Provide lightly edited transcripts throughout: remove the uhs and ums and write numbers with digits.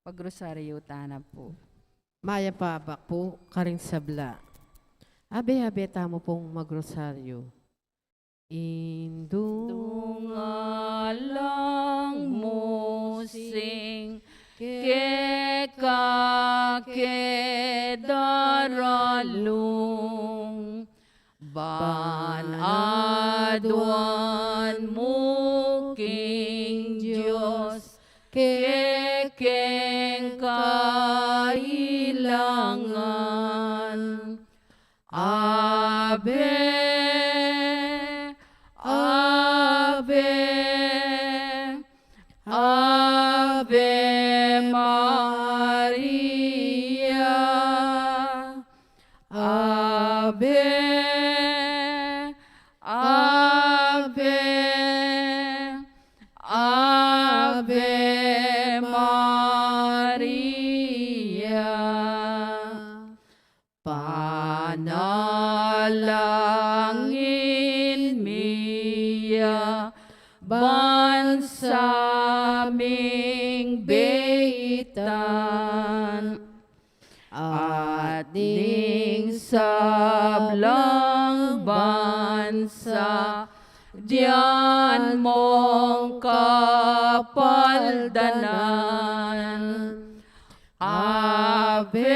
Pagrosaryo tana po. Maya pabak po, karing sabla. Abe-abe tamo pong magrosaryo. Dungalang musing kedaralung ban aduan muking Diyos kekeng kailangan. Ave, Ave, Ave Maria, Ave, Ave, Ave Maria. Panalangin miya bansaming beitan at ning sablang bansa diyan mong kapaldanan. Ave,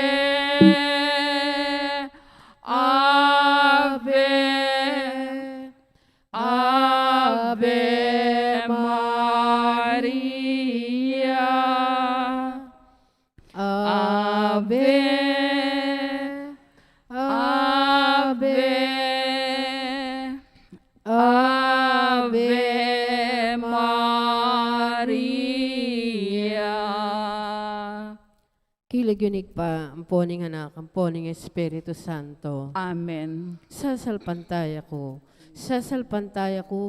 Ave, Ave Maria, Ave, Ave, Ave Maria. Kilig pa, ang poning anak, ang poning Espiritu Santo. Amen. Sasalpantaya ko,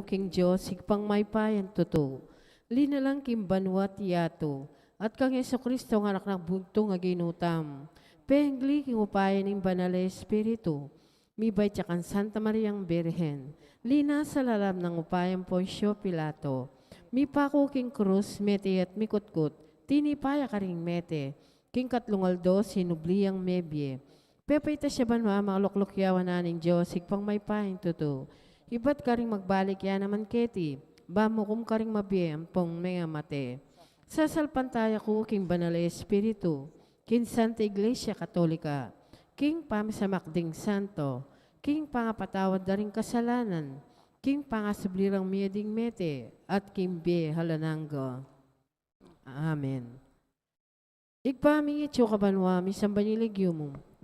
King Diyos, higpang may payan tuto. Linalang kimbanwat yato, at kang Yeso Kristo ng anak ng bugtong aginutam. Pengli king upayan ng banal Espiritu, mibay tsakan Santa Mariang Birhen, lina sa lalam ng upayang Poncio Pilato, mipako king krus, mete at mikutkut, tinipaya ka ring mete, king katlungaldo sinubliyang mebye. Pepayta siya ba mga luklukyawan na ng Diyos, higpang may paing tuto. Iba't ka rin magbalik yan naman keti, bamo kum ka rin mabiyem pong mga mate. Sasalpantaya ko, king banal Espiritu, king Santa Iglesia Katolika, king pamisamakding santo, king pangapatawad na rin kasalanan, king pangasublirang miyading mete, at king be halananggo. Amen. Igpaming ityo kabanwa, misambaniligyo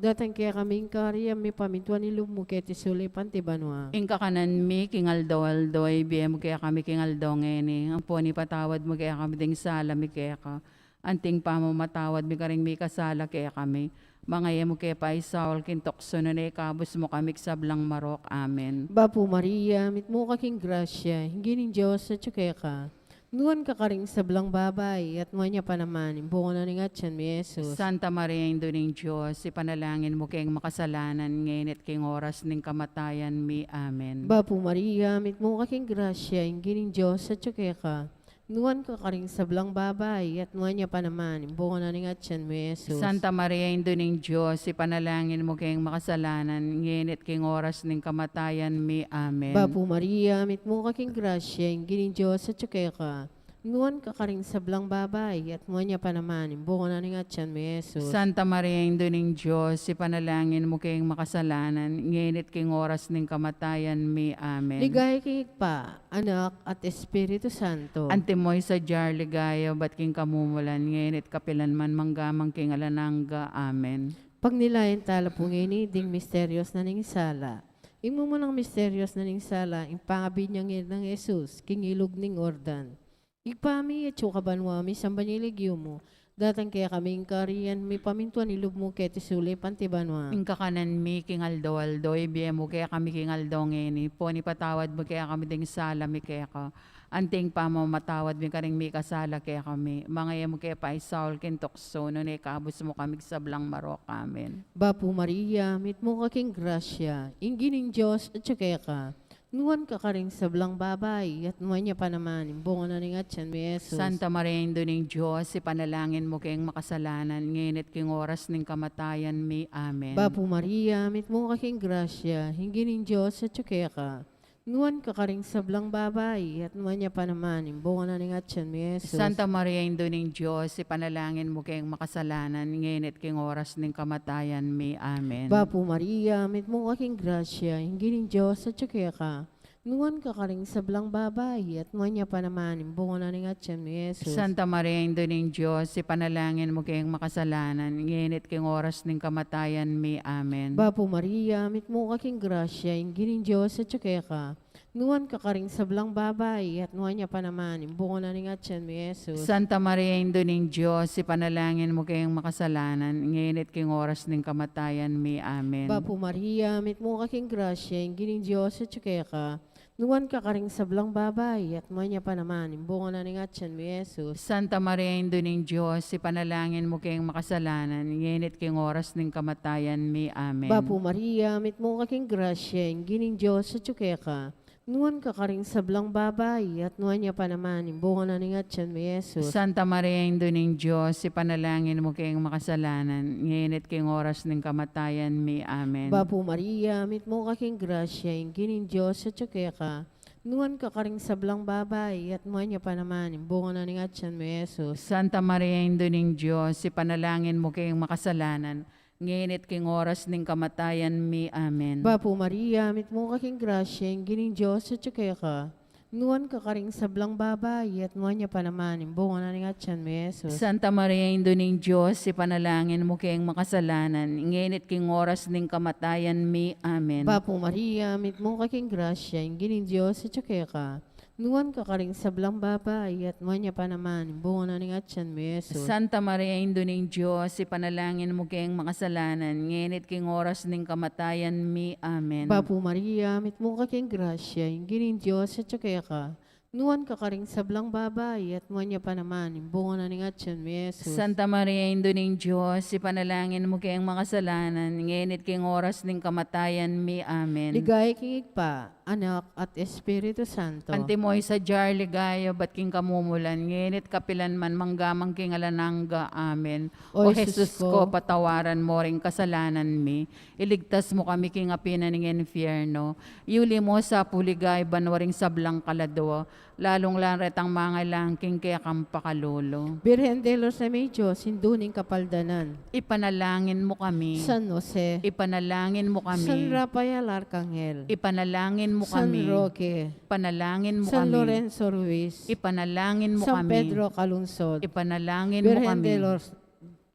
datang kaya kaming karya, may pamintuan ni lumuketi sulipan ti banwa. Ingka kanan mi, kingaldo-aldo, ay biyem kaya kami kingaldo ngeni. Ang po ni patawad mo kaya kami ding sala mi kaya ka. Anting pa mo matawad mi karing mi kasala kaya kami. Mga mo kaya pa isaul kintokso na kabus mo kami sablang marok. Amen. Bapo Maria, mit mo kaking grasya, hingi ng Diyos at kaya ka. Nuwan ka karing sablang babay, at nuwan niya pa naman, imbungo na ni Gatsan mi Jesus. Santa Maria, Indo ng Diyos, ipanalangin mo kayong makasalanan, ngayon at king oras ng kamatayan mi. Amen. Bapo Maria, mit mo kaking grasya, hingi ng Diyos at kaya ka. Nuwan ka karing sablang babay, at nuwan niya pa naman, imbungo na ni Gatsan mi Jesus. Santa Maria, Indo ng Diyos, ipanalangin mo kayong makasalanan, ngayon at king oras ng kamatayan mi. Amen. Bapo Maria, mit mo kaking grasya, hingi ng Diyos at kaya ka. Nuwan ka karing sablang babay, at nuwan niya pa naman, imbungo na ni Gatsan mi Jesus. Santa Maria, Indo ng Diyos, ipanalangin mo kayong makasalanan, ngayon at king oras ng kamatayan mi. Amen. Ligay kay pa, anak at Espiritu Santo. Antimoy sa jar ligaya, ba't king kamumulan, ngayon at kapilan man manggamang king alanangga. Amen. Pag nilayan tala po ngayon, ding misteryos na ning sala. Imo mo ng misteryos na ning sala, impangabid niyang ng Jesus, king ilog ning ordan. Igpami at sukabanwa mi sambaniligyo mo, datang kaya kaming kariyan, may pamintuan ilog mo kaya tisuli pantibanwa. Ingka kanan mi kingaldo-aldo, ibiya mo kaya kami kingaldo ngeni, po ni patawad mo kaya kami ding sala mi kaya ka. Anting pa mo matawad mi karing mi kasala kaya kami, mga mo kaya pa isaul kintokso, no kabus mo kami sablang marok. Amen. Bapo Maria, mit mo kaking grasya, ingining Diyos at kaya ka. nuwan ka ka rin sablang babay, at nuwan niya pa naman, imbungan na ning atyan mo Jesus. Santa Maria, Indo ning Diyos, ipanalangin mo kayong makasalanan, ngayon at king oras ng kamatayan mi. Amen. Bapo Maria, mit mo kaking grasya, hingi ning Diyos at tsukaya ka. Nuwan ka ka rin sablang babay, at nuwan niya pa naman, imbungan na ning atyan mo Jesus. Santa Maria, Indo ning Diyos, ipanalangin mo kayong makasalanan, ngayon at king oras ng kamatayan mi. Amen. Bapo Maria, mit mo kaking grasya, hingi ning Diyos at tsukaya ka. Nuwan ka ka rin sablang babay, at nuwan niya pa naman, imbungan na ning atyan mo Jesus. Santa Maria, Indo ning Diyos, ipanalangin mo kayong makasalanan, ngayon at king oras ng kamatayan mi. Amen. Bapo Maria, mit mo kaking grasya, hingi ning Diyos at tsukaya ka. Nuwan ka ka rin sablang babay, at nuwan niya pa naman, imbungan na ning atyan mo Jesus. Santa Maria, Indo ning Diyos, ipanalangin mo kayong makasalanan, ngayon at king oras ng kamatayan mi. Amen. Bapo Maria, mit mo kaking grasya, hingi ning Diyos at tsukaya ka. Nuwan ka ka rin sablang babay, at nuwan niya pa naman, imbungan na ning atyan mo Jesus. Santa Maria, Indo ning Diyos, ipanalangin mo kayong makasalanan, ngayon at king oras ng kamatayan mi. Amen. Bapo Maria, mit mo kaking grasya, hingi ning Diyos at tsukaya ka. Nuwan ka ka rin sablang babay, at nuwan niya pa naman, imbungan na ning atyan mo Jesus. Santa Maria, Indo ning Diyos, ipanalangin mo kayong makasalanan, ngayon at king oras ng kamatayan mi. Amen. Bapo Maria, mit mo kaking grasya, hingi ning Diyos at tsukaya ka. Nuwan ka ka rin sablang babay, at nuwan niya pa naman, imbungan na ning atyan mo Jesus. Santa Maria, Indo ning Diyos, ipanalangin mo kayong makasalanan, ngayon at king oras ng kamatayan mi. Amen. Bapo Maria, mit mo kaking grasya, hingi ning Diyos at tsukaya ka. Nuwan ka ka rin sablang babay, at nuwan niya pa naman, imbungan na ning atyan mo Jesus. Santa Maria, Indo ning Diyos, ipanalangin mo kayong makasalanan, ngayon at king oras ng kamatayan mi. Amen. Bapo Maria, mit mo kaking grasya, hingi ning Diyos at tsukaya ka. Nuwan ka ka rin sablang babay, at nuwan niya pa naman, imbungan na ning atyan mo Jesus. Santa Maria, Indo ning Diyos, ipanalangin mo kayong makasalanan, ngayon at king oras ng kamatayan mi. Amen. Bapo Maria, mit mo kaking grasya, hingi ning Diyos at tsukaya ka. Nuwan ka ka rin sablang babay, at nuwan niya pa naman, imbungan na ning atyan mo Jesus. Santa Maria, Indo ning Diyos, ipanalangin mo kayong makasalanan, ngayon at king oras ng kamatayan mi. Amen. Ligay kingig pa, Anak at Espiritu Santo. Antimoy sa jar ligayo, ba't king kamumulan, nginit kapilan man manggamang king alanangga. Amen. O Jesus ko, patawaran mo ring kasalanan mi. Iligtas mo kami king apina ng infierno. Yuli mo sa puligay, banwaring sablang kalado. Lalong laret ang mga langking kaya kang pakalolo. Birhen de los Remedios, hinduning kapaldanan. Ipanalangin mo kami. San Jose. Ipanalangin mo kami. San Rafael Arcangel. Ipanalangin mo San kami. Roque. Ipanalangin mo San kami. Lorenzo Ruiz. Ipanalangin mo San kami. Pedro Calunsod. Ipanalangin mo Birhen kami.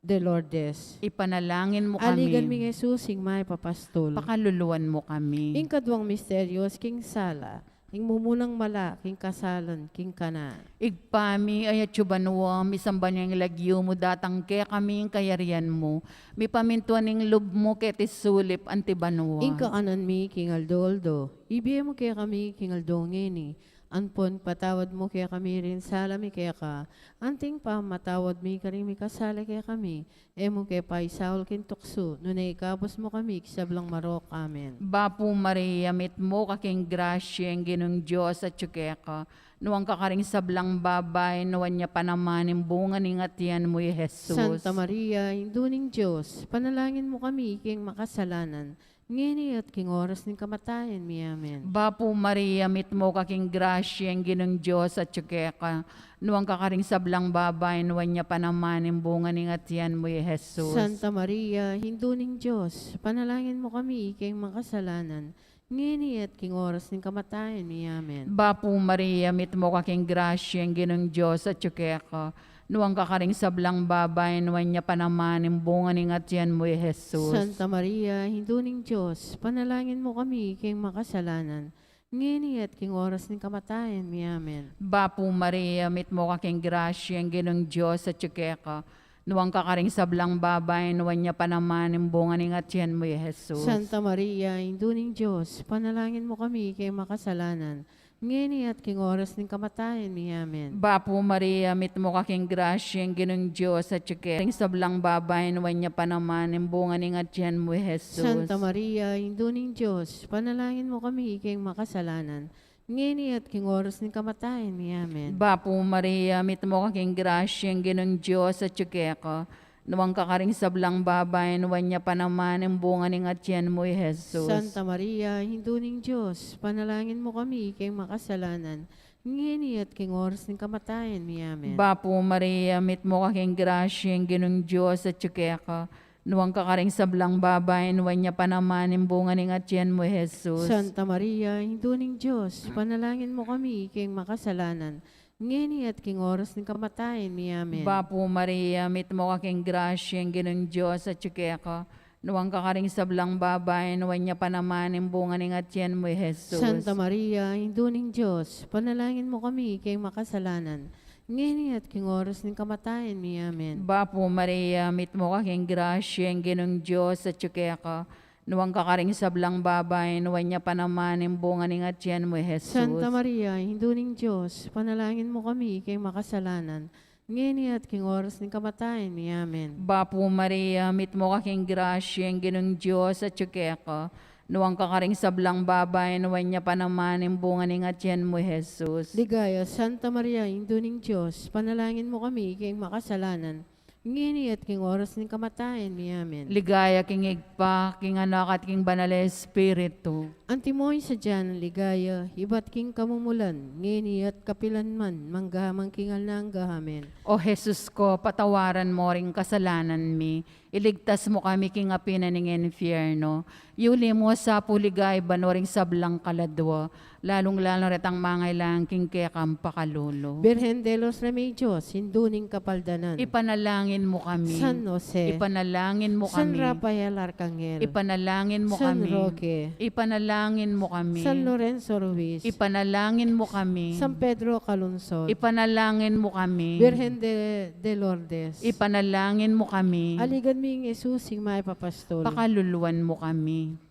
de Lourdes. Ipanalangin mo Aligan kami. mi Jesusing may papastol. Pakaluluan mo kami. Ing kadwang misteryos, king sala. Ing mumunang mala, king kasalan, king kana. Igpami ayat chubanwa, misamban yung lagyo mo datang kaya kami yung kayarian mo. Mi pamintuan ng lub mo kaya tisulip antibanwa. Ing kakanan mi, king Aldoldo. Ibiye mo kaya kami, king Aldongeni. Anpon patawad mo kaya kami rin salami kaya ka. Anting pa matawad mi karing mi kasala kaya kami. Emo kaya pa isaul kin tukso. Nunay ikabos mo kami kisablang marok. Amen. Bapo Maria, mit mo kaking grasya ang ginong Diyos at tsukeka. Nuwang kakaring sablang babay, nuwan niya pa naman yung bunga ng atiyan mo, Jesus. Santa Maria, induning Diyos, panalangin mo kami king makasalanan. Ngini at king oras ng kamatayan mi. Amen. Bapo Maria, mit mo kaking grasya ang ginong Diyos at tsukeka. Nuwang kakaring sablang babay, nuwan niya pa naman yung bunga ng atiyan mo, Jesus. Santa Maria, hinduning Diyos, panalangin mo kami king makasalanan. Ngini at king oras ng kamatayan mi. Amen. Bapo Maria, mit mo kaking grasya ang ginong Diyos at tsukeka. Nuwang kakaring sablang babay, nuwan niya pa naman yung bunga ng atiyan mo, Jesus. Santa Maria, hinduning Diyos, panalangin mo kami king makasalanan. Ngini at king oras ng kamatayan mi. Amen. Bapo Maria, mit mo kaking grasya ang ginong Diyos at tsukeka. Nuwang kakaring sablang babay, nuwan niya pa naman yung bunga ng atiyan mo, Jesus. Santa Maria, induning Diyos, panalangin mo kami kay makasalanan. ngeni at king oras ng kamatayan mi. Amen. Bapo Maria, mit mo kaking grasya, ang ginong Diyos at ring sablang babayin, wanya pa naman, ang bunga ning at yan mo, Jesus. Santa Maria, Induning Diyos, panalangin mo kami iking makasalanan, ngeni at king oras ng kamatayan mi. Amen. Bapo Maria, mit mo kaking grasya, ang ginong Diyos at ka. Nawang kakaring sablang babayin, wanya pa naman, ang bunga ning at yan mo, Jesus. Santa Maria, Induning Diyos, panalangin mo kami iking makasalanan, ngeni at king oras ng kamatayan mi. Amen. Bapo Maria, mit mo kaking grasya, ang ginong Diyos at ka. Nawang kakaring sablang babayin, wanya pa naman, ang bunga ning at yan mo, Jesus. Santa Maria, Induning Diyos, panalangin mo kami iking makasalanan, ngeni at king oras ng kamatayan mi. Amen. Bapo Maria, mit mo kaking grasya, ang ginong Diyos at ka. Nawang kakaring sablang babayin, wanya pa naman, ang bunga ning at yan mo, Jesus. Santa Maria, Induning Diyos, panalangin mo kami iking makasalanan, ngeni at king oras ng kamatayan mi. Amen. Bapo Maria, mit mo kaking grasya, ang ginong Diyos at ka. Nawang kakaring sablang babayin, wanya pa naman, ang bunga ning at yan mo, Jesus. Santa Maria, Induning Diyos, panalangin mo kami iking makasalanan, ngeni at king oras ng kamatayan mi. Amen. Bapo Maria, mit mo kaking grasya, ang ginong Diyos at ka. Nawang kakaring sablang babayin, wanya pa naman, ang bunga ning at yan mo, Jesus. Ligaya, Santa Maria, Induning Diyos, panalangin mo kami iking makasalanan, ngeni at king oras ng kamatayan mi. Amen. Ligaya king igpa, king anak at king banal na Espiritu. Antimoy sa dyan, ligaya, iba't king kamumulan, ngeni at kapilan man, manggahamang kingal na ang gahamen. O Jesus ko, patawaran mo ring kasalanan mi. Iligtas mo kami king apina ning infierno. Yuli mo sa puligay banoring sablang kaladwa. Lalong-lalong retang mangailang king kekam pakalulo. Birhen de los Remedios, Induning Kapaldanan. Ipanalangin mo kami. San Jose. Ipanalangin mo San kami. Rafael Arcangel. Ipanalangin mo San kami. Roque. Ipanalangin mo kami. San Lorenzo Ruiz. Ipanalangin mo kami. San Pedro Calungsod. Ipanalangin mo kami. Virgen de Lourdes. Ipanalangin mo kami. Aligan ming Isusing may papastol. Pakaluluan mo kami.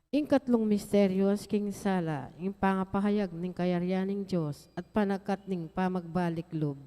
Ing katlong misteryos king sala, ing pangapahayag ning kayaryaning Diyos at panagkat ning pamagbalik lob.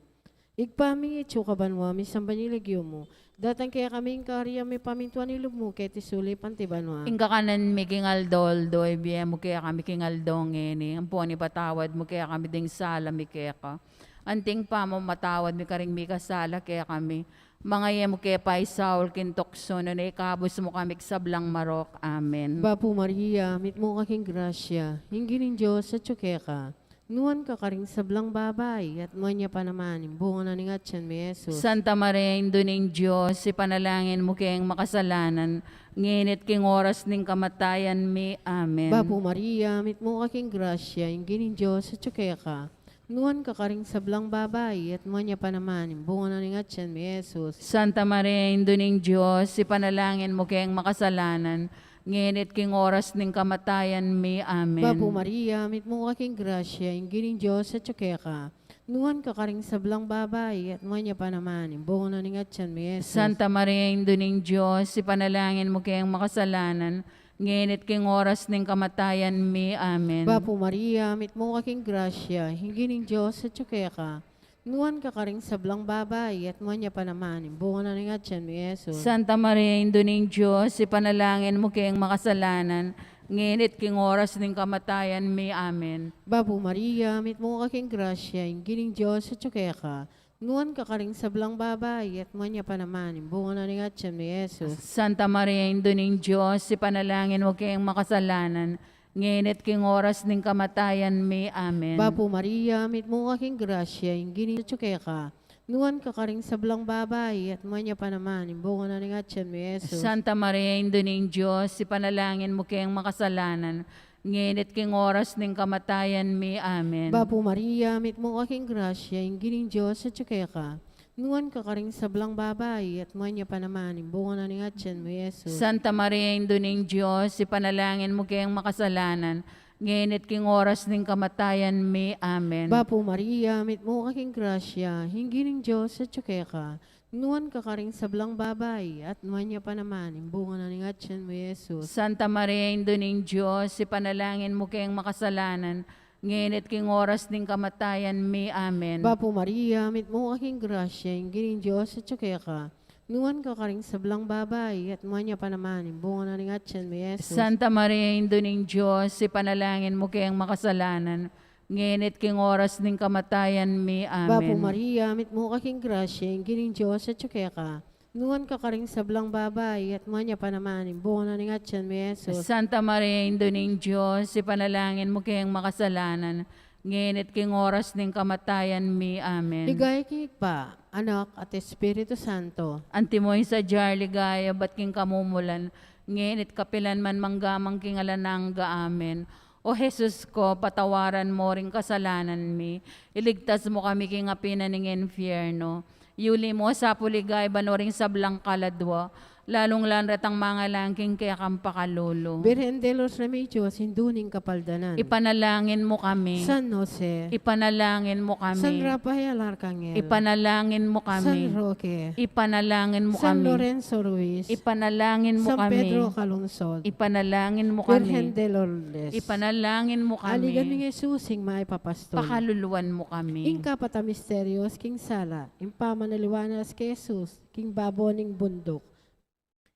Igpaming itsukaban mo, misang baniligyo mo, datang kaya kaming karya may pamintuan ilog mo, kaya tisuli pantiban mo. Ingka kanan mi king aldoldo, ibigay mo kaya kami king aldongeni. Ang po ni patawad mo kaya kami ding sala mi kaya ka. Anting pa mo matawad mi karing mi kasala kaya kami. Mga yemo kaya pa Saul kintokso na ikabos mo kami sablang marok. Amen. Bapo Maria, mit mo kaking grasya, hingin ng Diyos sa tsukeka. Nuwan ka karing sablang babay, at manya pa naman, imbunga na ni Gatsan mi Jesus. Santa Maria, Induning Diyos, ipanalangin mo kayang makasalanan, nginit king oras ning kamatayan mi. Amen. Bapo Maria, mit mo kaking grasya, hingin ng Diyos sa tsukeka. Nuwan ka karing sablang babay, at manya pa naman, imbunga na ni Gatsan mi Jesus. Santa Maria, Induning Diyos, ipanalangin mo kayang makasalanan, nginit king oras ning kamatayan mi. Amen. Bapo Maria, mit mo kaking grasya, hingin ng Diyos sa tsukeka. Nuwan ka karing sablang babay, at manya pa naman, imbunga na ni Gatsan mi Jesus. Santa Maria, Induning Diyos, ipanalangin mo kayang makasalanan, nginit king oras ning kamatayan mi. Amen. Bapo Maria, mit mo kaking grasya, hingin ng Diyos sa tsukeka. Nuwan ka karing sablang babay, at manya pa naman, imbunga na ni Gatsan mi Jesus. Santa Maria, Induning Diyos, ipanalangin mo kayang makasalanan, nginit king oras ning kamatayan mi. Amen. Bapo Maria, mit mo kaking grasya, hingin ng Diyos sa tsukeka. Nuwan ka karing sablang babay, at manya pa naman, imbunga na ni Gatsan mi Jesus. Santa Maria, Induning Diyos, ipanalangin mo kayang makasalanan, nginit king oras ning kamatayan mi. Amen. Bapo Maria, mit mo kaking grasya, hingin ng tsukeka. Nuwan ka karing sablang babay, at manya pa naman, imbunga na ni Gatsan mi Jesus. Santa Maria, Induning Diyos, ipanalangin mo kayang makasalanan, nginit king oras ning kamatayan mi. Amen. Bapo Maria, mit mo kaking grasya, hingin ng Diyos sa tsukeka. Nuwan ka karing sablang babay, at manya pa naman, imbunga na ni Gatsan mi Jesus. Santa Maria, Induning Diyos, ipanalangin mo kayang makasalanan, nginit king oras ning kamatayan mi. Amen. Bapo Maria, mit mo kaking grasya, hingin ng Diyos sa tsukeka. Nuwan ka karing sablang babay, at manya pa naman, imbunga na ni Gatsan mi Jesus. Santa Maria, Induning Diyos, ipanalangin mo kayang makasalanan, ngenit king oras ning kamatayan mi. Amen. Bapo Maria, mit mo aking grasya, inggining Diyos at tsukaya ka. Nuwan ka karing sablang babay, at manya pa naman, imbunga na ning atyan may Jesus. Santa Maria, Indo ning Diyos, ipanalangin mo kayang makasalanan, ngenit king oras ning kamatayan mi. Bapo Amen. Maria, mit mo aking grasya, inggining Diyos at tsukaya ka. Nuwan ka karing sablang babay, at manya pa naman, imbunga na ning atyan may Jesus. Santa Maria, Indo ning Diyos, ipanalangin mo kayang makasalanan, ngenit king oras ning kamatayan mi. Amen. Ligaya kingig pa, Anak at Espiritu Santo. Antimoy sa jar ligaya, ba't king kamumulan, ngenit kapilan man manggamang king alanangga. Amen. O Jesus ko, patawaran mo ring kasalanan mi, iligtas mo kami king apina ning infierno. Yuli mo sa puligay, banoring sablang kaladwa, lalong lanratang mga langking kaya kang pakalulu. Birhen de los Remedios, hinduning kapaldanan. Ipanalangin mo kami. San Jose. Ipanalangin mo San kami. Rafael Arcangel. Ipanalangin mo San kami. Roque. Ipanalangin mo San kami. Lorenzo Ruiz. Ipanalangin mo San kami. Pedro Calungsod. Ipanalangin mo Virgen kami. de Lourdes. Ipanalangin mo Aligan kami. ni Jesusing maipapastol. Pakaluluan mo kami. Inka pata misterios, King Sala. Impamanaliwanas kay Jesus, King Baboning Bundok.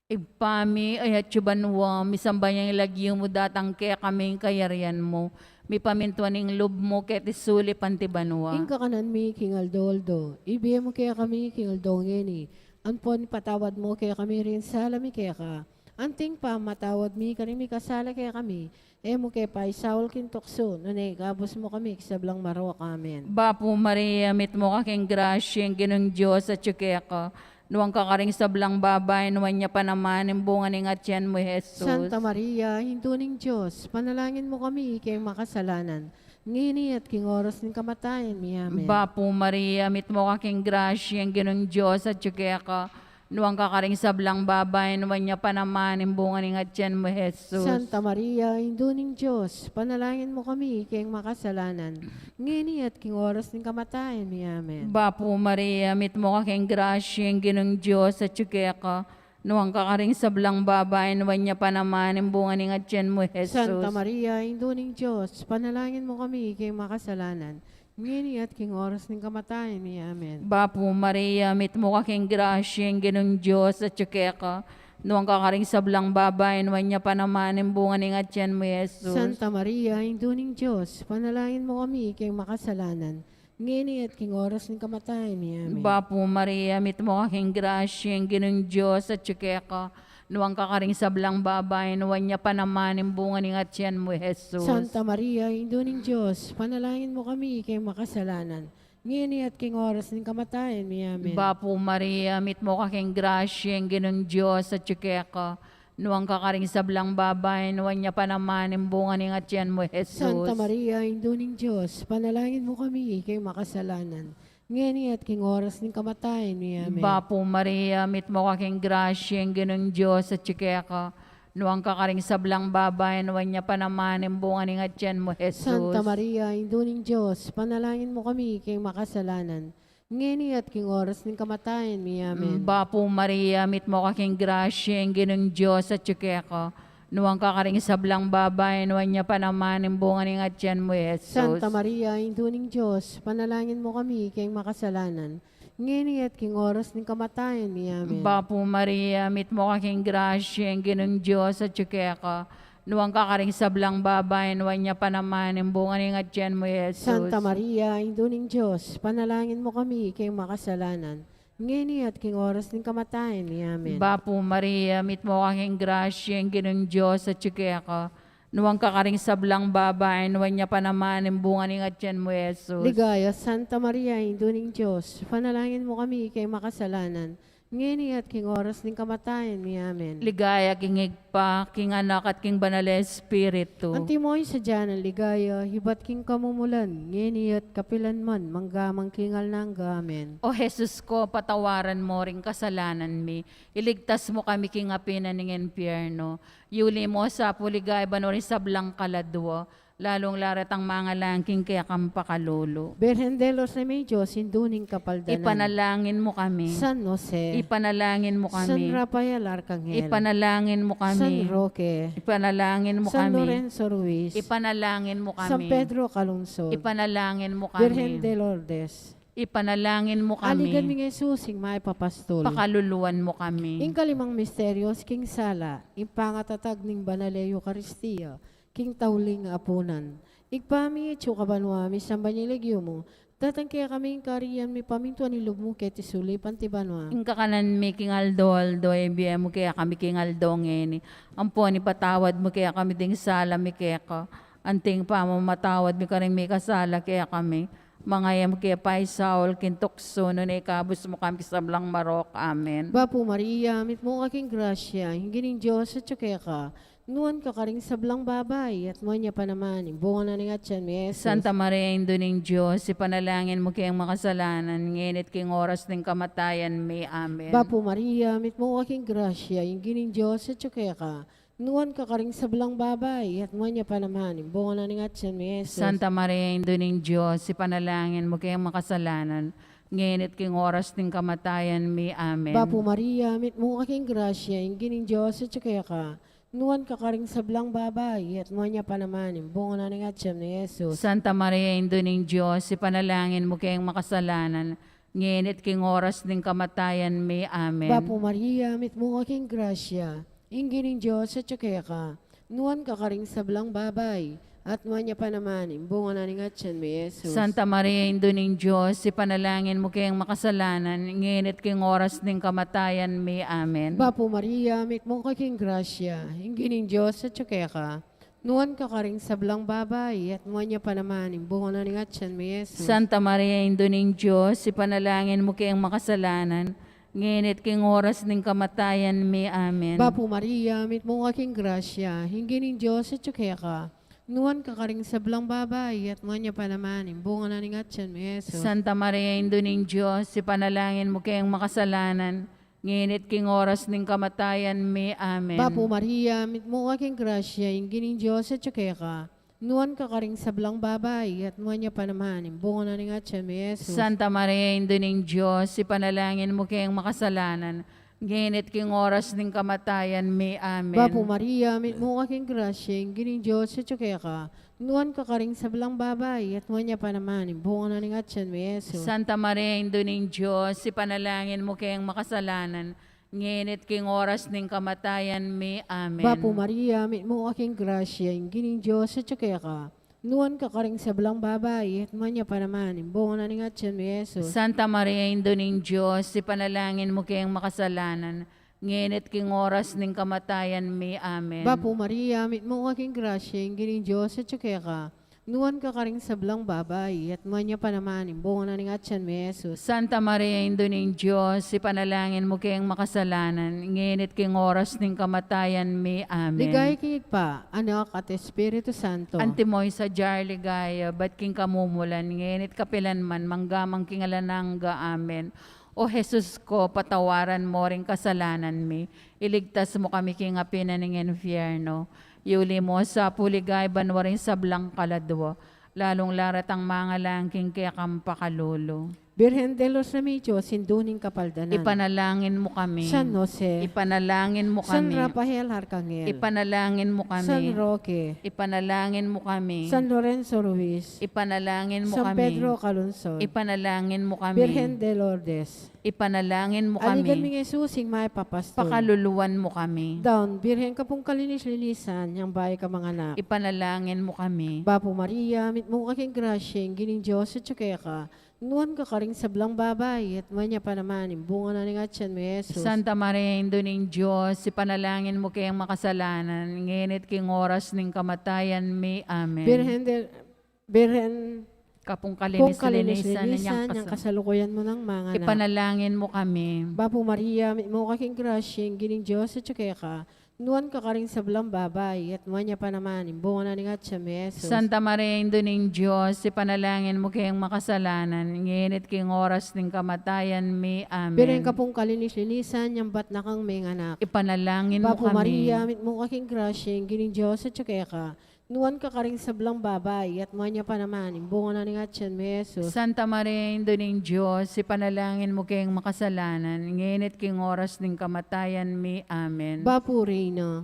Igpami ay atsubanwa, misambanyang ilagyo mo datang kaya kaming kayarian mo. Mi pamintuaning lub mo kaya tisuli pantibanwa. Inka kanan mi, King Aldoldo. Ibigay mo kaya kami, King Aldongeni. Anpon patawad mo kaya kami rin salami kaya ka. Anting pa matawad mi kaning mi kasala kaya kami. Mo kaya pa isawal kintokso. Nunay, gabos mo kami, sablang marok. Amen. Bapo Maria, mit mo kaking grasya, ang ginong Diyos at tsukaya ka. Nuwang kakaring sablang babay, nuwan niya pa naman, ang bunga ng atyan mo, Jesus. Santa Maria, hinduning Diyos, panalangin mo kami kay makasalanan. Ngini at king oras ng kamatayan mi. Amen. Bapo Maria, mit mo kaking grasya, ang ginong Diyos at tsukaya ka. Nuwang kakaring sablang babay, nuwan niya pa naman, ang bunga ng atyan mo, Jesus. Santa Maria, hinduning Diyos, panalangin mo kami kay makasalanan. Ngini at king oras ng kamatayan mi. Amen. Bapo Maria, mit mo kaking grasya, ang ginong Diyos at tsukaya ka. Nuwang kakaring sablang babay, nuwan niya pa naman, ang bunga ng atyan mo, Jesus. Santa Maria, hinduning Diyos, panalangin mo kami kay makasalanan. Ngini at king oras ng kamatayan mi. Amen. Bapo Maria, mit mo kaking grasya, ang ginong Diyos at tsukaya ka. Nuwang kakaring sablang babay, nuwan niya pa naman, ang bunga ng atyan mo, Jesus. Santa Maria, hinduning Diyos, panalangin mo kami kay makasalanan. Ngini at king oras ng kamatayan mi. Amen. Bapo Maria, mit mo kaking grasya, ang ginong Diyos at tsukaya ka. Nuwang kakaring sablang babay, nuwan niya pa naman, ang bunga ng atyan mo, Jesus. Santa Maria, hinduning Diyos, panalangin mo kami kay makasalanan. Ngini at king oras ng kamatayan mi. Amen. Bapo Maria, mit mo kaking grasya, ang ginong Diyos at tsukaya ka. Nuwang kakaring sablang babay, nuwan niya pa naman, ang bunga ng atyan mo, Jesus. Santa Maria, hinduning Diyos, panalangin mo kami kay makasalanan. Ngini at king oras ng kamatayan mi. Amen. Bapo Maria, mit mo kaking grasya, ang ginong Diyos at tsukaya ka. Nuwang kakaring sablang babay, nuwan niya pa naman, ang bunga ng atyan mo, Jesus. Santa Maria, hinduning Diyos, panalangin mo kami kay makasalanan. Ngini at king oras ng kamatayan mi. Amen. Bapo Maria, mit mo kaking grasya, ang ginong Diyos at tsukaya ka. Nuwang kakaring sablang babay, nuwan niya pa naman, ang bunga ng atyan mo, Jesus. Santa Maria, hinduning Diyos, panalangin mo kami kay makasalanan. Ngini at king oras ng kamatayan mi. Amen. Bapo Maria, mit mo kaking grasya, ang ginong Diyos at tsukaya ka. Nuwang kakaring sablang babay, nuwan niya pa naman, ang bunga ng atyan mo, Jesus. Santa Maria, hinduning Diyos, panalangin mo kami kay makasalanan. Ngini at king oras ng kamatayan mi. Amen. Bapo Maria, mit mo kaking grasya, ang ginong Diyos at tsukaya ka. Nuwang kakaring sablang babay, nuwan niya pa naman, ang bunga ng atyan mo, Jesus. Ligaya, Santa Maria, hinduning Diyos, panalangin mo kami kay makasalanan. Ngini at king oras ng kamatayan mi. Amen. Ligaya, king Higpa, king Anak at king Banal Espiritu. Antimoy sa dyan ang ligaya, hibat king kamumulan, ngini at kapilan man, manggamang kingal nangga. Amen. O Jesus ko, patawaran mo ring kasalanan mi. Iligtas mo kami king apina ng impyerno. Yuli mo sa puligay, banorin sablang kaladwa. lalong laratang mga langking kaya kang pakalolo. Birhen de los Remedios, induning kapaldanan. Ipanalangin mo kami. San Jose, Ipanalangin mo San kami. Rafael Arcangel, Ipanalangin mo San kami. Roque, Ipanalangin mo San kami. Lorenzo Ruiz, Ipanalangin mo San kami. Pedro Calungsod, Ipanalangin mo Birhen de kami. Lourdes, Ipanalangin mo aligan kami. mi Jesusing may papastol. Pakaluluan mo kami. Ing kalimang misteryos, king sala, ing pangatatag ning banale Eucharistia, king tauling apunan. Igpami itso kabanwa, mi sambanyilegyo mo, datang kaya kami ing kariyan mi pamintuan ni lubmo keti suli pantibanwa. Ang kakanan mi kingaldo-aldo, ebiyem mo kaya kami kingaldo ngeni. Ang po ni patawad mo kaya kami ding sala mi kaya ka. Anting pa mo matawad mi ka rin mi kasala kaya kami. Mga yam kaya pa'y Saul, kintukso, nun ikabos mo kami sa blang marok. Amen. Bapo Maria, mit mo aking grasya, hingining Diyos at tsukaya ka, nuan ka karing sablang babay, at mo niya pa naman, imbungan na ning atyan mi Jesus. Santa Maria, Indo ng Diyos, ipanalangin mo kayang makasalanan, nginit king oras ng kamatayan may. Amen. Bapo Maria, mit mo aking grasya, hingining Diyos at tsukaya ka, nuan ka karing sablang babay, at mo niya pa naman, imbungan na ning atyan mi Jesus. Santa Maria, Indo ng Diyos, ipanalangin mo kayang makasalanan, nginit king oras ng kamatayan may. Amen. Bapo Maria, mit mo aking grasya, hingining Diyos at tsukaya ka, nuan ka karing sablang babay, at mo niya pa naman, imbungan na ning atyan mi Jesus. Santa Maria, Indo ng Diyos, ipanalangin mo kayang makasalanan, nginit king oras ng kamatayan may. Amen. Bapo Maria, mit mo aking grasya, inggining Diyos at tsukaya ka, nuan ka karing sablang babay, at mo niya pa naman, imbungan na ning atyan mi Jesus. Santa Maria, Indo ng Diyos, ipanalangin mo kayang makasalanan, nginit king oras ng kamatayan may. Amen. Bapo Maria, mit mo aking grasya, inggining Diyos at tsukaya ka, nuan ka karing sablang babay, at mo niya pa naman, imbungan na ning atyan mi Jesus. Santa Maria, Indo ng Diyos, ipanalangin mo kayang makasalanan, nginit king oras ng kamatayan may. Amen. Bapo Maria, mit mo aking grasya, inggining Diyos at tsukaya ka, nuan ka karing sablang babay, at mo niya pa naman, imbungan na ning atyan mi Jesus. Santa Maria, Indo ng Diyos, ipanalangin mo kayang makasalanan, nginit king oras ng kamatayan may. Amen. Bapo Maria, mit mo aking grasya, inggining Diyos at tsukaya ka, nuan ka karing sablang babay, at mo niya pa naman, imbungan na ning atyan mi Jesus. Santa Maria, Indo ng Diyos, ipanalangin mo kayang makasalanan, nginit king oras ng kamatayan may. Amen. Bapo Maria, mit mo aking grasya, inggining Diyos at tsukaya ka, nuan ka karing sablang babay, at mo niya pa naman, imbungan na ning atyan mi Jesus. Santa Maria, Indo ng Diyos, ipanalangin mo kayang makasalanan, nginit king oras ng kamatayan may. Amen. Bapo Maria, mit mo aking grasya, inggining Diyos at tsukaya ka, nuan ka karing sablang babay, at mo niya pa naman, imbungan na ning atyan mi Jesus. Santa Maria, Indo ng Diyos, ipanalangin mo kayang makasalanan, nginit king oras ng kamatayan may. Amen. Bapo Maria, mit mo aking grasya, inggining Diyos at tsukaya ka, nuan ka karing sablang babay, at mo niya pa naman, imbungan na ning atyan mi Jesus. Santa Maria, Indo ng Diyos, ipanalangin mo kayang makasalanan, nginit king oras ng kamatayan may. Amen. Ligay kingit pa, Anak at Espiritu Santo. Antimoy sa jar ligaya, ba't king kamumulan, nginit kapilanman, manggamang king alanangga. Amen. O Jesus ko, patawaran mo ring kasalanan mi, iligtas mo kami king apinan ng infierno, yuli mo sa puligay banwa rin sa blang kaladwa, lalong larat ang mga langking kaya kampakalolo. Birhen de los Remedios, induning kapaldanan. Ipanalangin mo kami. San Jose, Ipanalangin mo San kami. Rafael Arcangel, Ipanalangin mo San kami. Roque, Ipanalangin mo kami. San Lorenzo Ruiz, Ipanalangin mo San kami. Pedro Calungsod, Ipanalangin mo kami. Birhen de Lourdes, Ipanalangin mo aligan kami. mi Jesusing may papastol. Pakaluluan mo kami. Down, Birhen ka pong kalinis-linisan, yang bahay ka mga anak. Ipanalangin mo kami. Bapo Maria, mit mo aking grasya, inggining Diyos at tsukaya ka, nuan ka karing sablang babay, at mo niya pa naman, imbungan na ning atyan mi Jesus. Santa Maria, Indo ng Diyos, ipanalangin mo kayang makasalanan, nginit king oras ng kamatayan may. Amen. Birhen Kapong kung kalinis-linisan na niyang kalinis-linisan, yang kasalukuyan mo ng mga anak. Ipanalangin mo kami. Bapo Maria, mit mo aking grasya, inggining Diyos at tsukaya ka, nuan ka karing sablang babay, at mo niya pa naman, imbungan na ning atyan mi Jesus. Santa Maria, Indo ng Diyos, ipanalangin mo kayang makasalanan, nginit king oras ng kamatayan may. Amen. Birhen ka pong kalinis-linisan, yang bat na kang mga anak. Ipanalangin mo Bapo kami. Maria, mit mo aking grasya, inggining Diyos at tsukaya ka, Nuwan ka karing sablang babay, at manya pa naman, imbunga na ni Atyan mo, Jesus. Santa Maria, Ina ng Diyos, ipanalangin mo kayong makasalanan, nginit king oras ng kamatayan mi. Amen. Bapuri na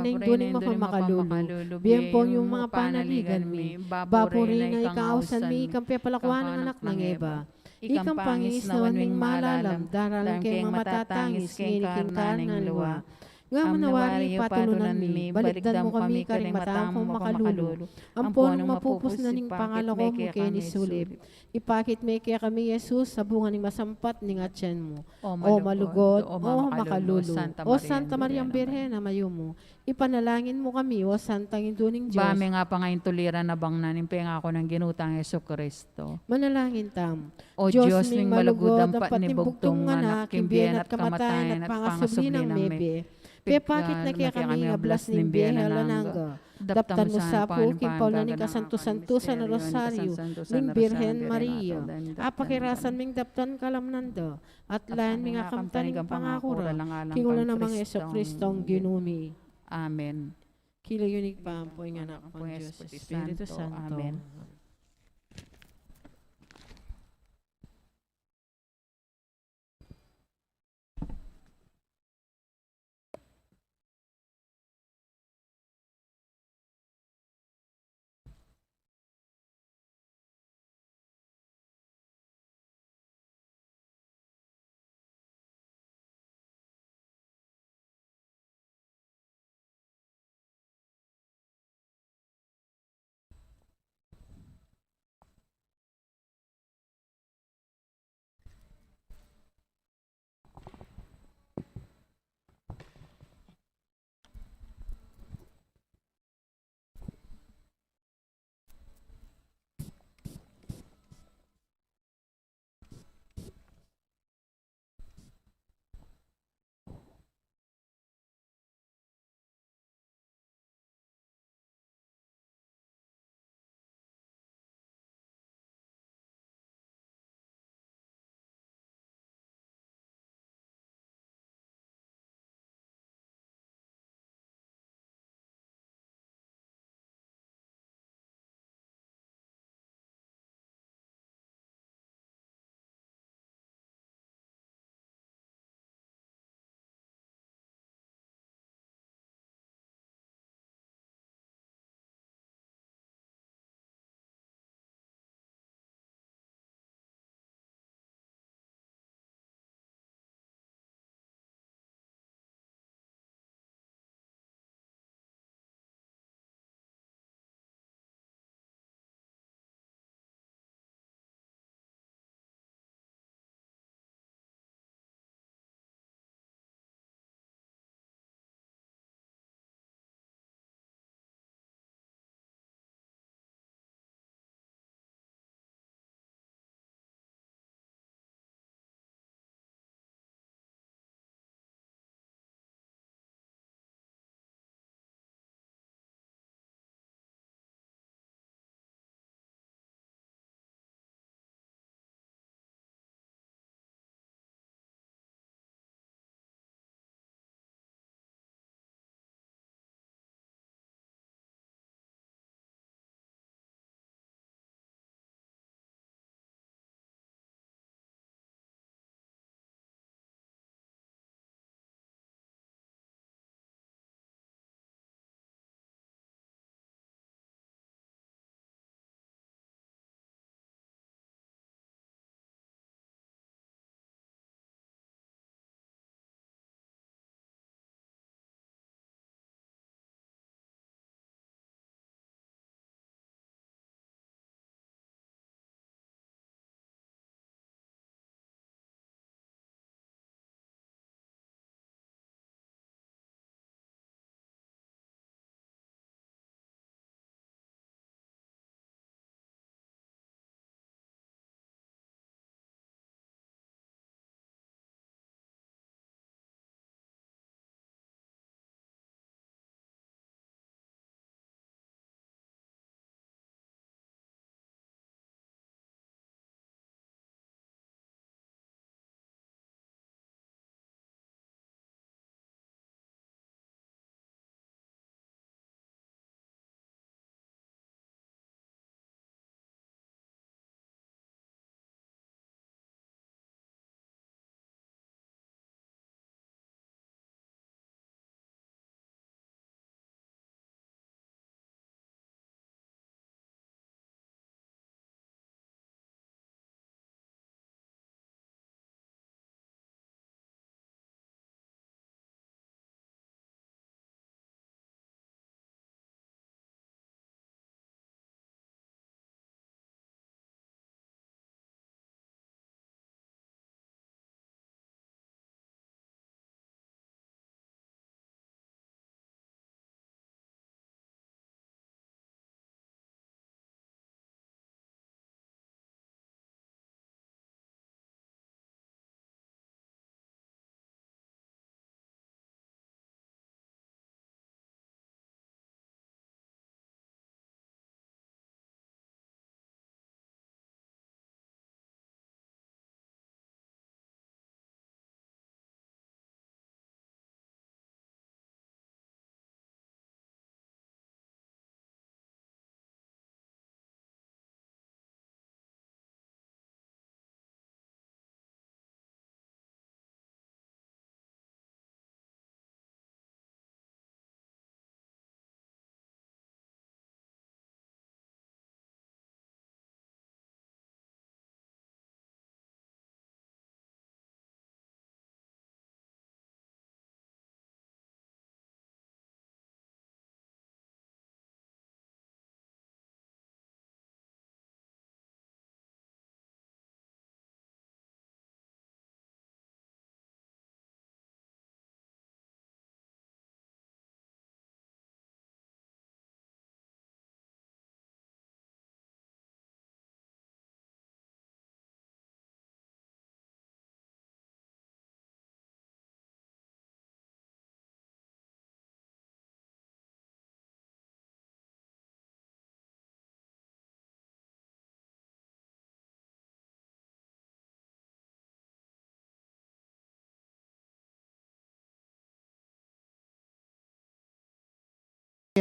yung duning mapamakalulu. Bien po yung mga panaligan mi. Bapuri na ikausan mi, ikampi palakwan ng anak ng Eva. Ikang pangis na wanwing malalam, daralang kayong matatangis, nginiking ng luwa. Nga manawari patununan mi, balikdan mo kami karing matang makalulu. Ampon mapupus na ning pangalaw mo kay ni sulib. Ipakit may kaya kami, Jesus, sa bunga ning masampat ning atyan mo. O malugod, o makalulu. O Santa Maria Birhen na mayo mo. Ipanalangin mo kami, o Santang Induning Diyos. Bame nga pa ngayon tuliran na bang nanin ako ng ginutang Yeso Kristo. Manalangin tam. O Diyos ning malugod ang patnibugtong anak, kimbiyan at kamatayan at pangasubli ng mebe. Pepakit na kaya kami ablas ning biyahe lanangga. Daptan mo sa po, kimpaw na ning kasanto-santusan na rosaryo, ning Birhen Maria. Apakirasan ming daptan kalamnanda, at layan ming akamtan ning pangakura, kingula na mga Yeso Kristong ginumi. Amen. Kilayunig pa ang po yung anak ng Diyos, Espiritu Santo. Amen.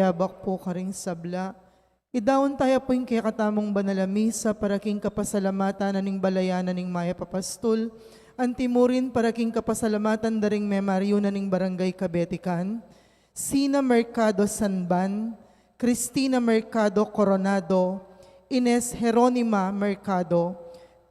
yabak po karing sabla. Idawon tayo po yung kaya katamong banalamisa para king kapasalamatan na ning balayanan ning Maya Papastol. Antimurin para king kapasalamatan daring memaryo na ning Barangay Kabetikan. Sina Mercado Sanban, Cristina Mercado Coronado, Ines Jeronima Mercado,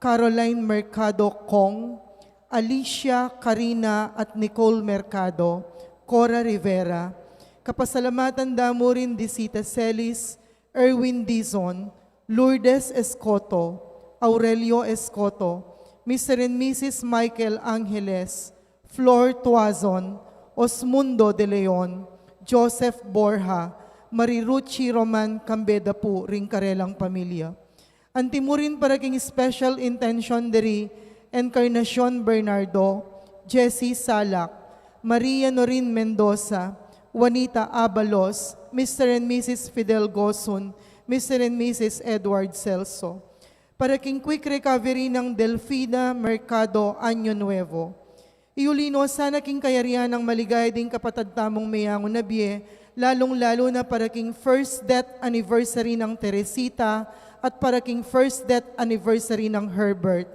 Caroline Mercado Kong, Alicia Karina at Nicole Mercado, Cora Rivera. Kapasalamatan damo rin Disita Celis, Erwin Dizon, Lourdes Escoto, Aurelio Escoto, Mr. and Mrs. Michael Angeles, Flor Tuazon, Osmundo de Leon, Joseph Borja, Mariruchi Roman Cambeda po, ring karelang pamilya. Antimurin para king special intention diri Encarnacion Bernardo, Jessie Salak, Maria Norin Mendoza, Juanita Abalos, Mr. and Mrs. Fidel Gosun, Mr. and Mrs. Edward Celso. Para king quick recovery ng Delfina Mercado Año Nuevo. Iulino sana king kayarihan ng maligay ding kapatad tamong mayangon na biye, lalong-lalo na para king first death anniversary ng Teresita at para king first death anniversary ng Herbert.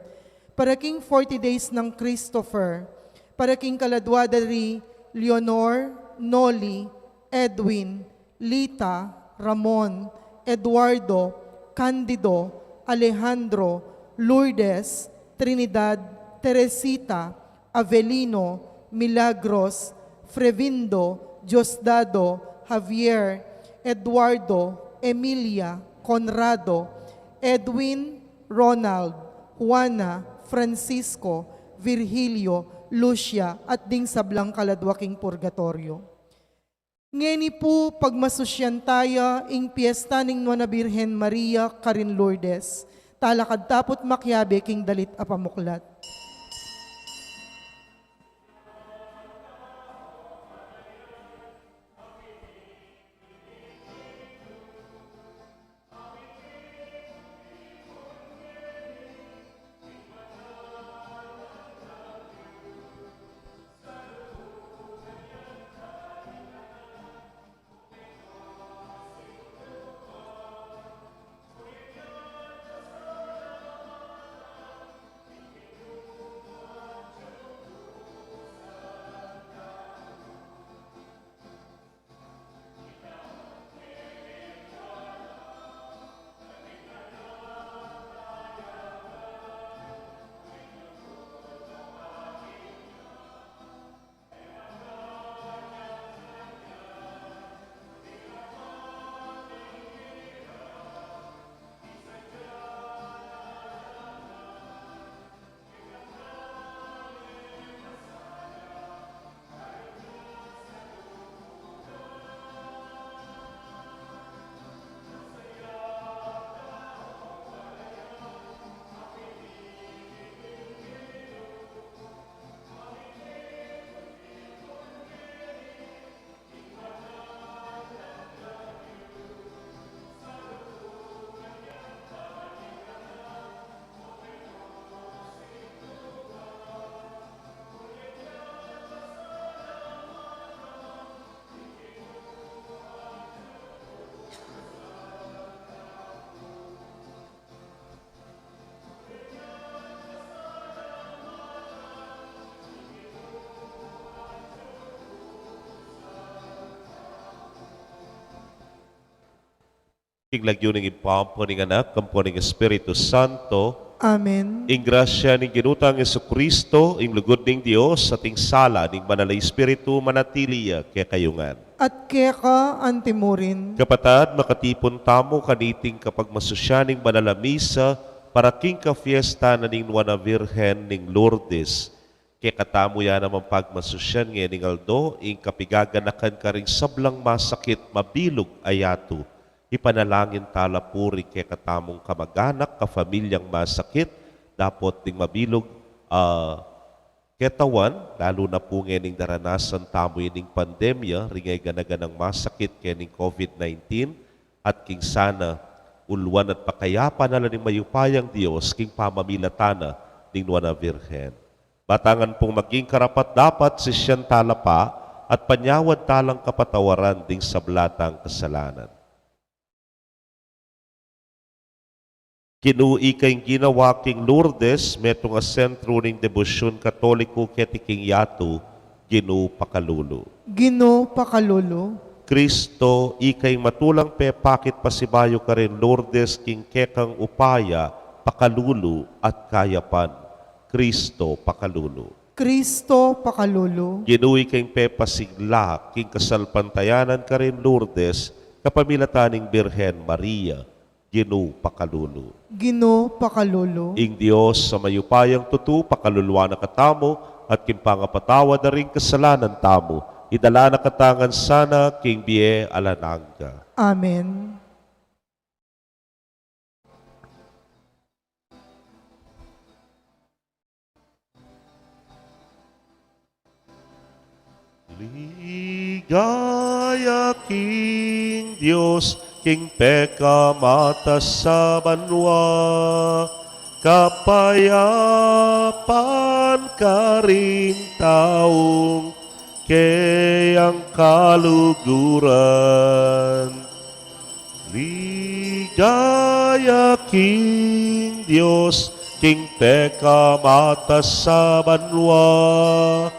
Para king 40 days ng Christopher. Para king kaladwadari Leonor, Noli, Edwin, Lita, Ramon, Eduardo, Candido, Alejandro, Lourdes, Trinidad, Teresita, Avelino, Milagros, Frevindo, Diosdado, Javier, Eduardo, Emilia, Conrado, Edwin, Ronald, Juana, Francisco, Virgilio, Lucia, at ding sablang kaladwaking purgatorio. Ngeni po pagmasusyan tayo ing piyesta ning Nuana Birhen Maria Karin Lourdes, talakad tapot makyabe king dalit apamuklat. Iglagyo ng ipampo ng anak, kampo ng Espiritu Santo, Amen. ing grasya ng ginutang Jesucristo, ing lugod ng Dios, at ing sala ng Banal na Espiritu manatiliya kaya kayungan. At kaya ka antimurin, Kapatad, makatipon tamo kaniting kapag masusyaning banal na misa para king ka fiesta na ning Nuana Virgen ning Lourdes. Kaya katamo yan naman pagmasusyan ngayon ning Aldo, ing kapigaganakan ka ring sablang masakit, mabilog ayato. Ipanalangin tala puri kay katamong kamag-anak, kafamilyang masakit, dapat ding mabilog ketawan, lalo na po ngayon daranasan tamo ining pandemya, ringay ganaganang masakit kening COVID-19, at king sana uluan at pakayapa na lang mayupayang Diyos, king pamamilatana ning Nuana Virgen. Batangan pong maging karapat dapat si siyang talapa, at panyawad talang kapatawaran ding sablatang kasalanan. Kinui kayong ginawa king Lourdes, metong a sentro ning debosyon katoliko ketiking yato, Ginu pakalulu. Gino pakalolo. Kristo, ikay matulang pakit pasibayo ka rin Lourdes king kekang upaya, pakalulu at kayapan. Kristo pakalulu. Kristo pakalolo. Ginuwi kayong pasigla king kasalpantayanan ka rin Lourdes, kapamilataning Birhen Maria, Ginu pakalulu. Gino pakalolo. Ing Diyos sa mayupayang tutu, pakaluluwa na katamo, at kimpangapatawa na rin kasalanan tamo, idala na katangan sana king biye alanangga. Amen. Ligaya king Diyos, king peka matas sa banwa, kapayapan ka rin taong kayang kaluguran. Ligaya king Diyos, king peka matas sa banwa,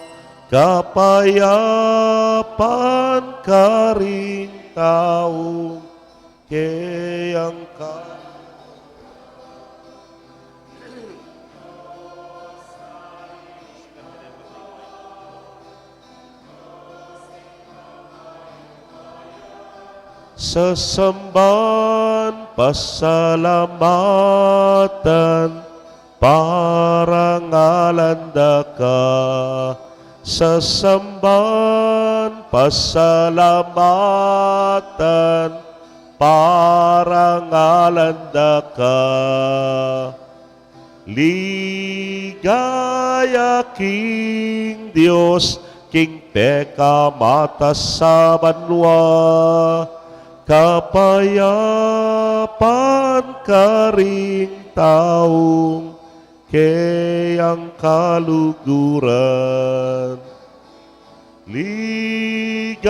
kapayapan ka rin taong kayang sa samban pasalamatan, parangalanda ka. Sa samban pasalamatan, parangalanda ka. Ligaya king Diyos, king peka matas sa banwa, kapayapan ka ring taong kayang kaluguran. Ligaya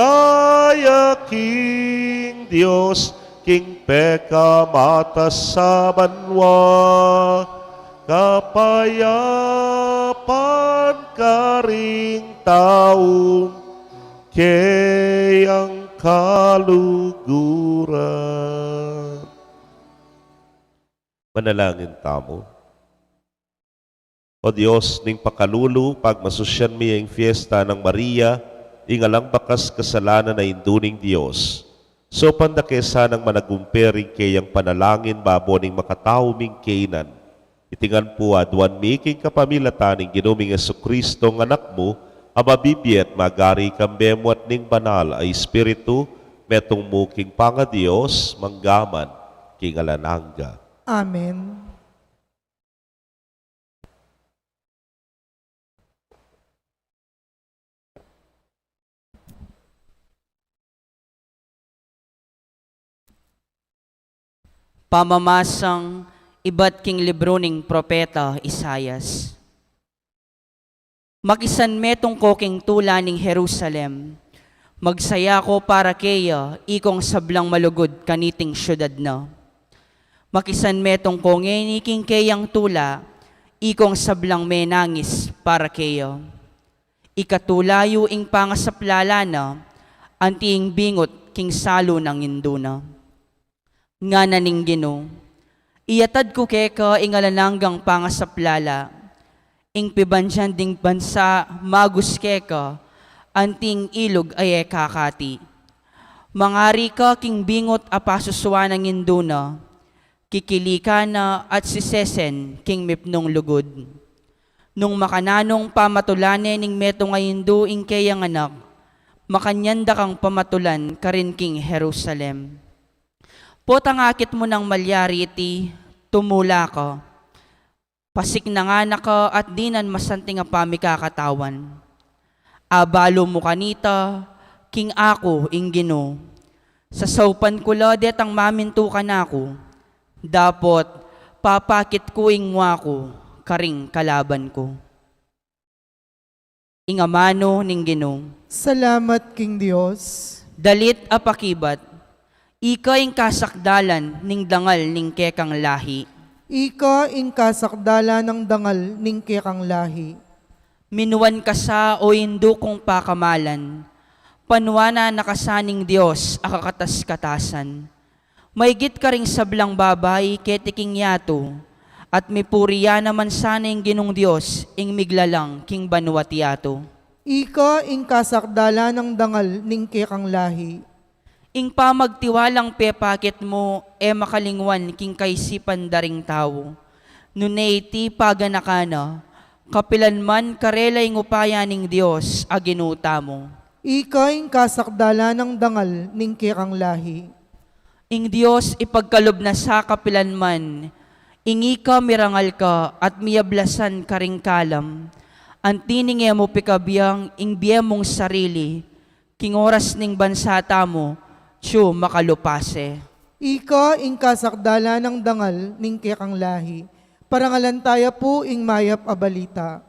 king Diyos, king peka matas sa banwa, kapayapan ka ring taong kayang kaluguran. Manalangin tamo. O Diyos, ning pakalulu, pagmasusyan mi ang fiesta ng Maria, ingalang bakas kasalanan na induning Diyos. So pandakesa ng managumpering kayang panalangin baboning makatauming kainan. Itingan po aduan mi king kapamilataning ginuming Jesucristo ng anak mo, amabibiyat magari kambemo at ning banal ay Espiritu, metong mo king panga Diyos, manggaman, king alanangga. Amen. Pamamasang iba't king libro ning propeta Isayas. Makisan metong koking tula ning Jerusalem, magsaya ko para keya, ikong sablang malugod kaniting syudad na. Makisan metong kongeni king keyang tula, ikong sablang menangis para keya. Ikatulayo ing pangasaplala na, antiing bingot king salo ng induna. Nga naning Gino, iyatad ko keka ingalananggang pangasaplala, ing pibansyan ding bansa magus keka, anting ilog ay kakati. Mangari ka king bingot apasuswa ng induna, kikilika na at sisesen king mipnong lugod. Nung makananong pamatulane ning metong ayindu ing kayang anak, makanyanda kang pamatulan karin king Jerusalem. Potangakit mo ng malyari iti, tumula ka. Pasik na nga na ka at dinan masanting nga pamikakatawan. Abalo mo kanita, king ako ing Gino. Sa saupan ko ladet ang maminto ka na ako. Dapot, papakit ko ing ko, karing kalaban ko. ingamano ning Ginoo. Salamat king Dios. Dalit apakibat, ikay kasakdalan ning dangal ning kekang lahi. Ika ing kasakdala ng dangal ning kekang lahi. Minuan ka sa o indo kong pakamalan, panwana nakasaning Diyos akakatas katasan. Maigit ka ring sablang babay ketiking yato, at mipuriya naman sana yung Ginong Diyos ing miglalang king banwat yato. Ika ing kasakdala ng dangal ning kekang lahi. Ing pamagtiwalang pepakit mo, makalingwan king kaisipan daring tao. Nunay ti paganakana, kapilan man karelay ngupaya ning Diyos aginuta mo. Ika ing kasakdala ng dangal ning kekang lahi. Ing Diyos ipagkalob na sa kapilan man, ingi ka mirangal ka at miyablasan karing kalam. Antining mo pikabiyang ing biyemong sarili, king oras ning bansata mo, tiyo makalupase. Ika ing kasakdala ng dangal ning kekang lahi. Parangalantaya po ing mayap a balita.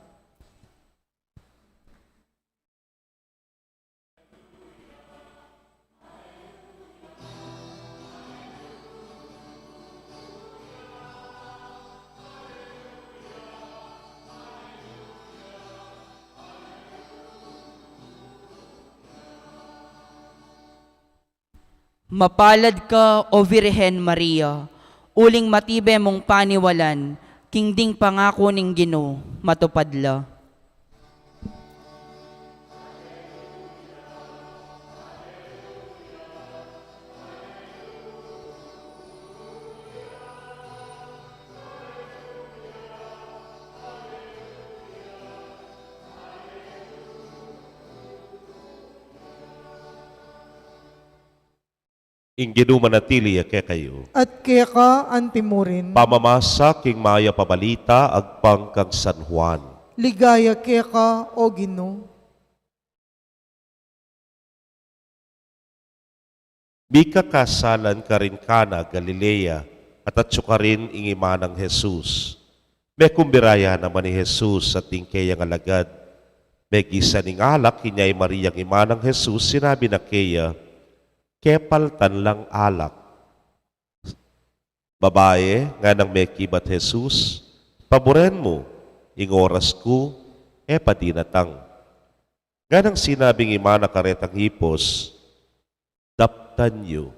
Mapalad ka, O Virhen Maria, uling matibe mong paniwalan, kingding pangako ning Ginoo, matupadla. Ing ginumanatili ake kayo. At keka antimurin. Pamamasa king maya pabalita agpang kang San Juan. Ligaya keka o Ginoo. Bika kasalan ka rin kana Galilea at atso ka rin ing imanang Jesus. May kumbiraya naman ni Jesus sa tingkayang alagad. May gisa ning alak kinyay Mariang imanang Jesus sinabi na kaya, kepaltan lang alak. Babae, nga nang may kibat Jesus, paboren mo, ing oras ko, padinatang. Nga nang sinabing imana karetang hipos, daptan yu,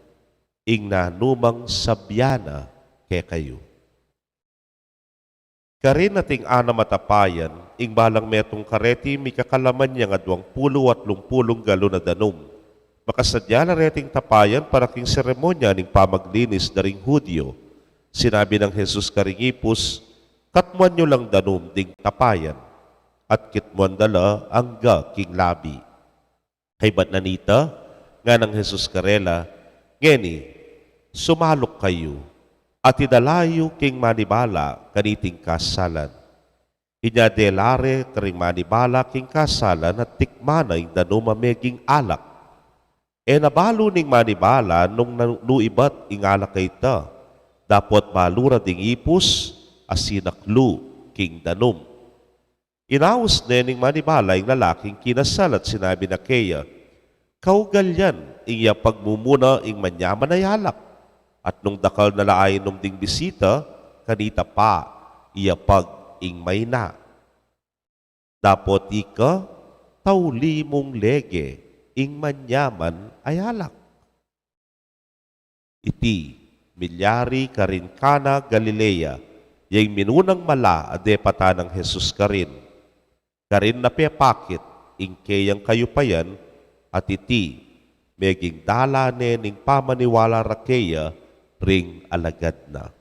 ing nanumang sabyana ke kayo. Karin nating ana matapayan, ing balang metong kareti, mi kakalaman niya nga 20 at 30 galo na danum. Makasadya na reting tapayan para king seremonya ning pamaglinis daring Hudyo. Sinabi ng Jesus karingipos, katmuan nyo lang danum ding tapayan, at kitmuan dala angga king labi. Kay ba't nanita, nga ng Jesus karela, ngeni, sumalok kayo, at idalayo king manibala kaniting kasalan. Inyadelare karing manibala king kasalan at tikmana ing danum ameging alak. Nabalo ning manibala nung nuibat ingala kay ta. Dapat balura ding ipus asinaklu king danum. Inaus ning manibala ing lalaking kinasal at sinabi na kaya, kaugalyan iya pagmumuna ing manyaman na yalak. At nung dakal na laay nung ding bisita, kanita pa iya pag ing mayna. Dapat ika tauli mong lege ing manyaman ay alak. Iti, milyari karin kana Galilea, yung minunang mala ade pata ng Jesus karin. Karin na pepakit, ing kayang kayo payan, at iti, meging dalane ning pamaniwala rakeya, ring alagad na.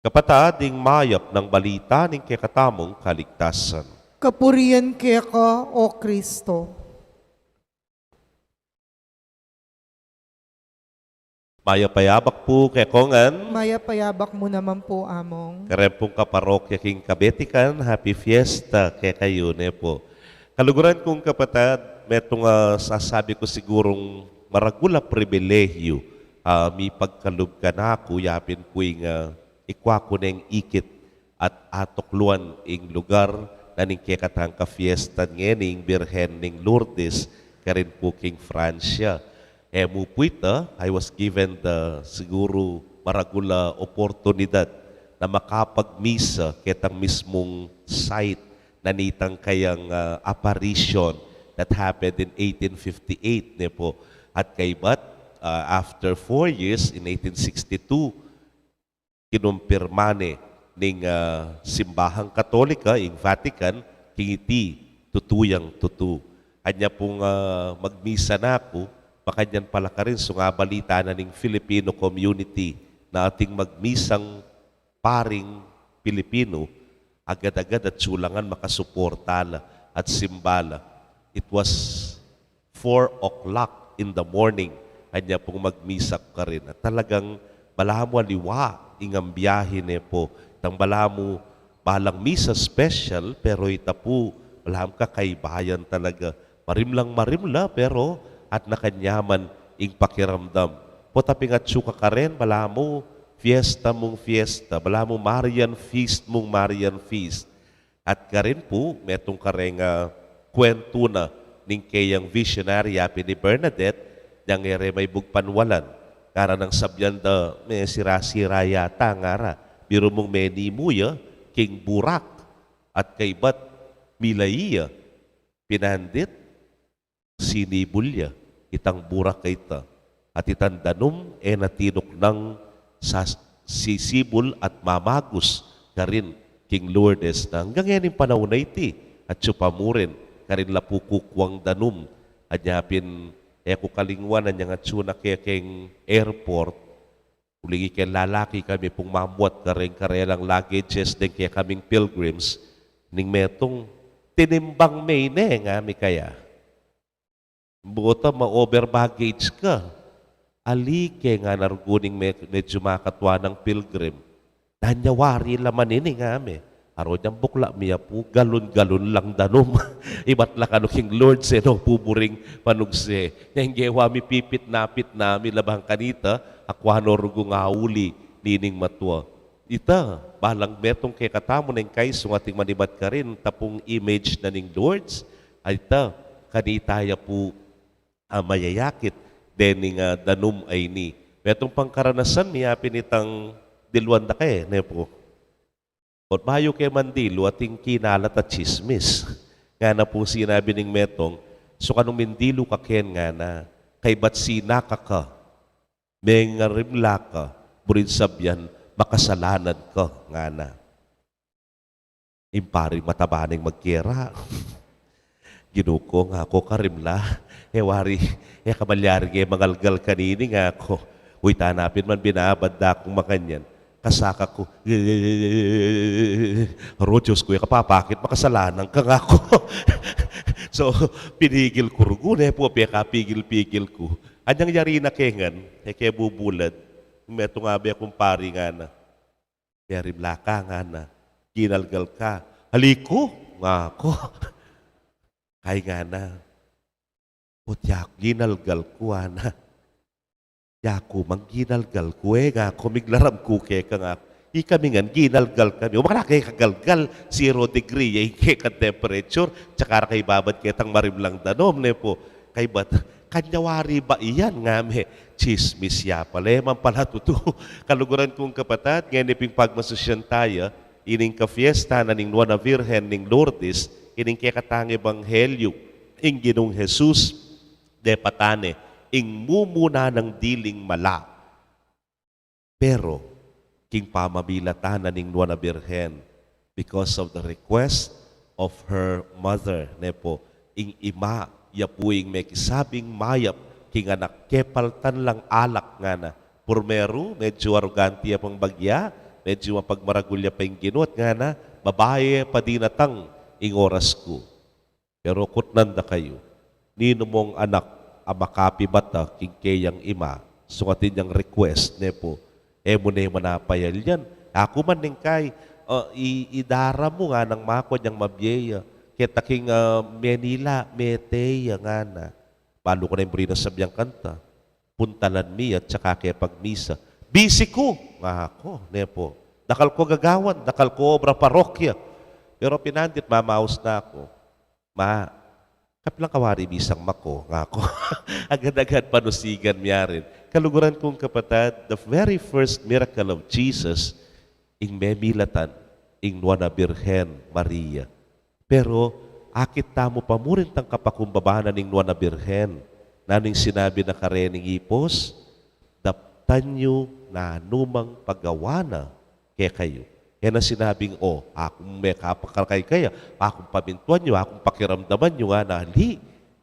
Kapatading mayap ng balita ning kekatamong kaligtasan. Kapurian keka o Kristo. Mayapayabak po kay Kongan. Mayapayabak mo naman po, Among. Karempong kaparokya king kabetikan. Happy Fiesta kay kayo ne po. Kaluguran kong kapatid, metong sasabi ko sigurong maragula pribilehyo. Mi pagkalub ka na ako, yapin ko yung ikwa ko na yung ikit at atukluan ing lugar na ning kekatang ka-fiesta ngening Birhen ning Lourdes karin po king Francia. Emu puita, I was given the siguro maragula oportunidad na makapagmisa ketang mismong site na nitang kayang apparition that happened in 1858 ne po. At kaybat, after 4 years, in 1862, kinumpirmane ning simbahang Katolika ing Vatican, kingiti tutuyang tutu. Anya pong magmisa na ako, makanyan pala ka rin, so nga balita na ning Filipino community na ating magmisang paring Pilipino, agad-agad at sulangan makasuportala at simbala. It was 4 o'clock in the morning, kanya pong magmisak ka rin. At talagang balamu aliwa ingang biyahe ne po. Tang balamu balang misa special, pero ita po balam kakaibayan talaga. Marimla, pero at nakanyaman ing pakiramdam. Po taping at suka ka rin, balamu fiesta mong fiesta, balamu Marian Feast mong Marian Feast. At ka rin po, metong ka rin kwento na ning kayang visionary api ni Bernadette, yang ere may bugpanwalan. Kara ng sabyan da, may sira-sira yata ngara. Biro mong menimuya, king burak, at kaybat milaiya, pinandit, sinibulya, itang burak kaita. At itang danum, natinok ng sisibol at mamagus, karin king Lourdes na hanggang yan yung panahon na iti, at supamurin, karin lapukukwang danum, at yapin, ko kalingwan ang nga tsuna keng airport, uligi kay lalaki kami pong mamuat karelang luggages din kaya kaming pilgrims, ning metong tinimbang may nga mi kaya. Buta ma-over baggage ka, alike nga naruguning medyo makatwa ng pilgrim, nanyawari laman ini nga mi. Aro niyang bukla miya po, galon-galon lang danom. Ibat la kanuking Lord se no puburing panugse. Nenggewa mi pipit-napit na mi labang kanita, akwano rugung auli, nining matwa. Ita, balang metong kay katamo ng kaisong ating manibat ka rin, tapong image na ning Lords, ay ita, kanitaya po mayayakit, dening danom ay ni. Metong pangkaranasan, miyapin itang dilwanda kay, ne po. At mayo kay mandilo ating kinalat at chismis. Nga na po sinabi ng metong, so kanong mindilo ka ken nga na, kay ba't sinaka ka, may nga rimla ka, burin sabyan, makasalanan ka nga na. Impari matabaning magkira. Ginuko nga ako karimla, wari, kamalyari kay mangalgal kanini nga ako. Uy, tanapin man binabanda akong makanyan. Kasaka ko, Diyos ko, kapapakit, makasalanan ka nga ako. So, pinigil ko rugun, po, kapigil-pigil ko. Anyang yari na kengan, kaya bubulad. Meto nga ba akong pari nga na. Kaya rimlaka nga na, ginalgal ka. Haliko, nga ako. Kaya nga na, putyak, ginalgal ko, na. Yako, mangginalgal ko nga ako, miglaram ko ka nga. Kami nga, ginalgal kami. O makakay kagalgal, 0 degree, yung ka temperature, tsaka kay babad kitang marimlang danom, ne po. Kay ba't, kanyawari ba iyan nga me? Chismis ya pala, man pala tuto. Kaluguran kong kapatat, ngayon iping pagmasusyan tayo, ining ka-fiesta na ning Nuana Virgen ning Lourdes, ining kekatang ebanghelyo, ing Ginong Jesus, de patane, ing mumuna ng diling mala. Pero, king pamabilatan na ning Nuana Birhen, because of the request of her mother, nepo, ing ima, yapuing may kisabing mayap, king anak kepaltan lang alak nga na. Purmeru, medyo arroganti pang bagya, medyo mapagmaragulya pa yung ginuat nga na, babae pa dinatang ing oras ko. Pero kutnanda kayo, nino mong anak, amakapi bata, kingkayang ima, sungatin niyang request, nepo, mo na yung manapayal yan. Ako man ning kay, idara mo nga ng mako niyang mabyeya, kaya taking Manila, meteya nga na. Palo ko na yung brina sabyang kanta, puntalan mi at saka kaya pagmisa. Busy ko, nga ako, nepo, Nakal ko gagawan, nakal ko obra parokya. Pero pinandit, mamaos na ako. Ma, kapilang kawari bisang mako, nga ako. Agad-agad panusigan niya rin. Kaluguran kong kapatid, the very first miracle of Jesus, ing memilatan, ing Nuana Birhen Maria. Pero, akit tamo pamurin tang kapakumbabanan ing Nuana Birhen, naning sinabi na karening ipos, daptan nyo na numang paggawana kaya kayo. Yan ang sinabing, akong may kapakalkay kaya, akong pamintuan nyo, akong pakiramdaman nyo nga na,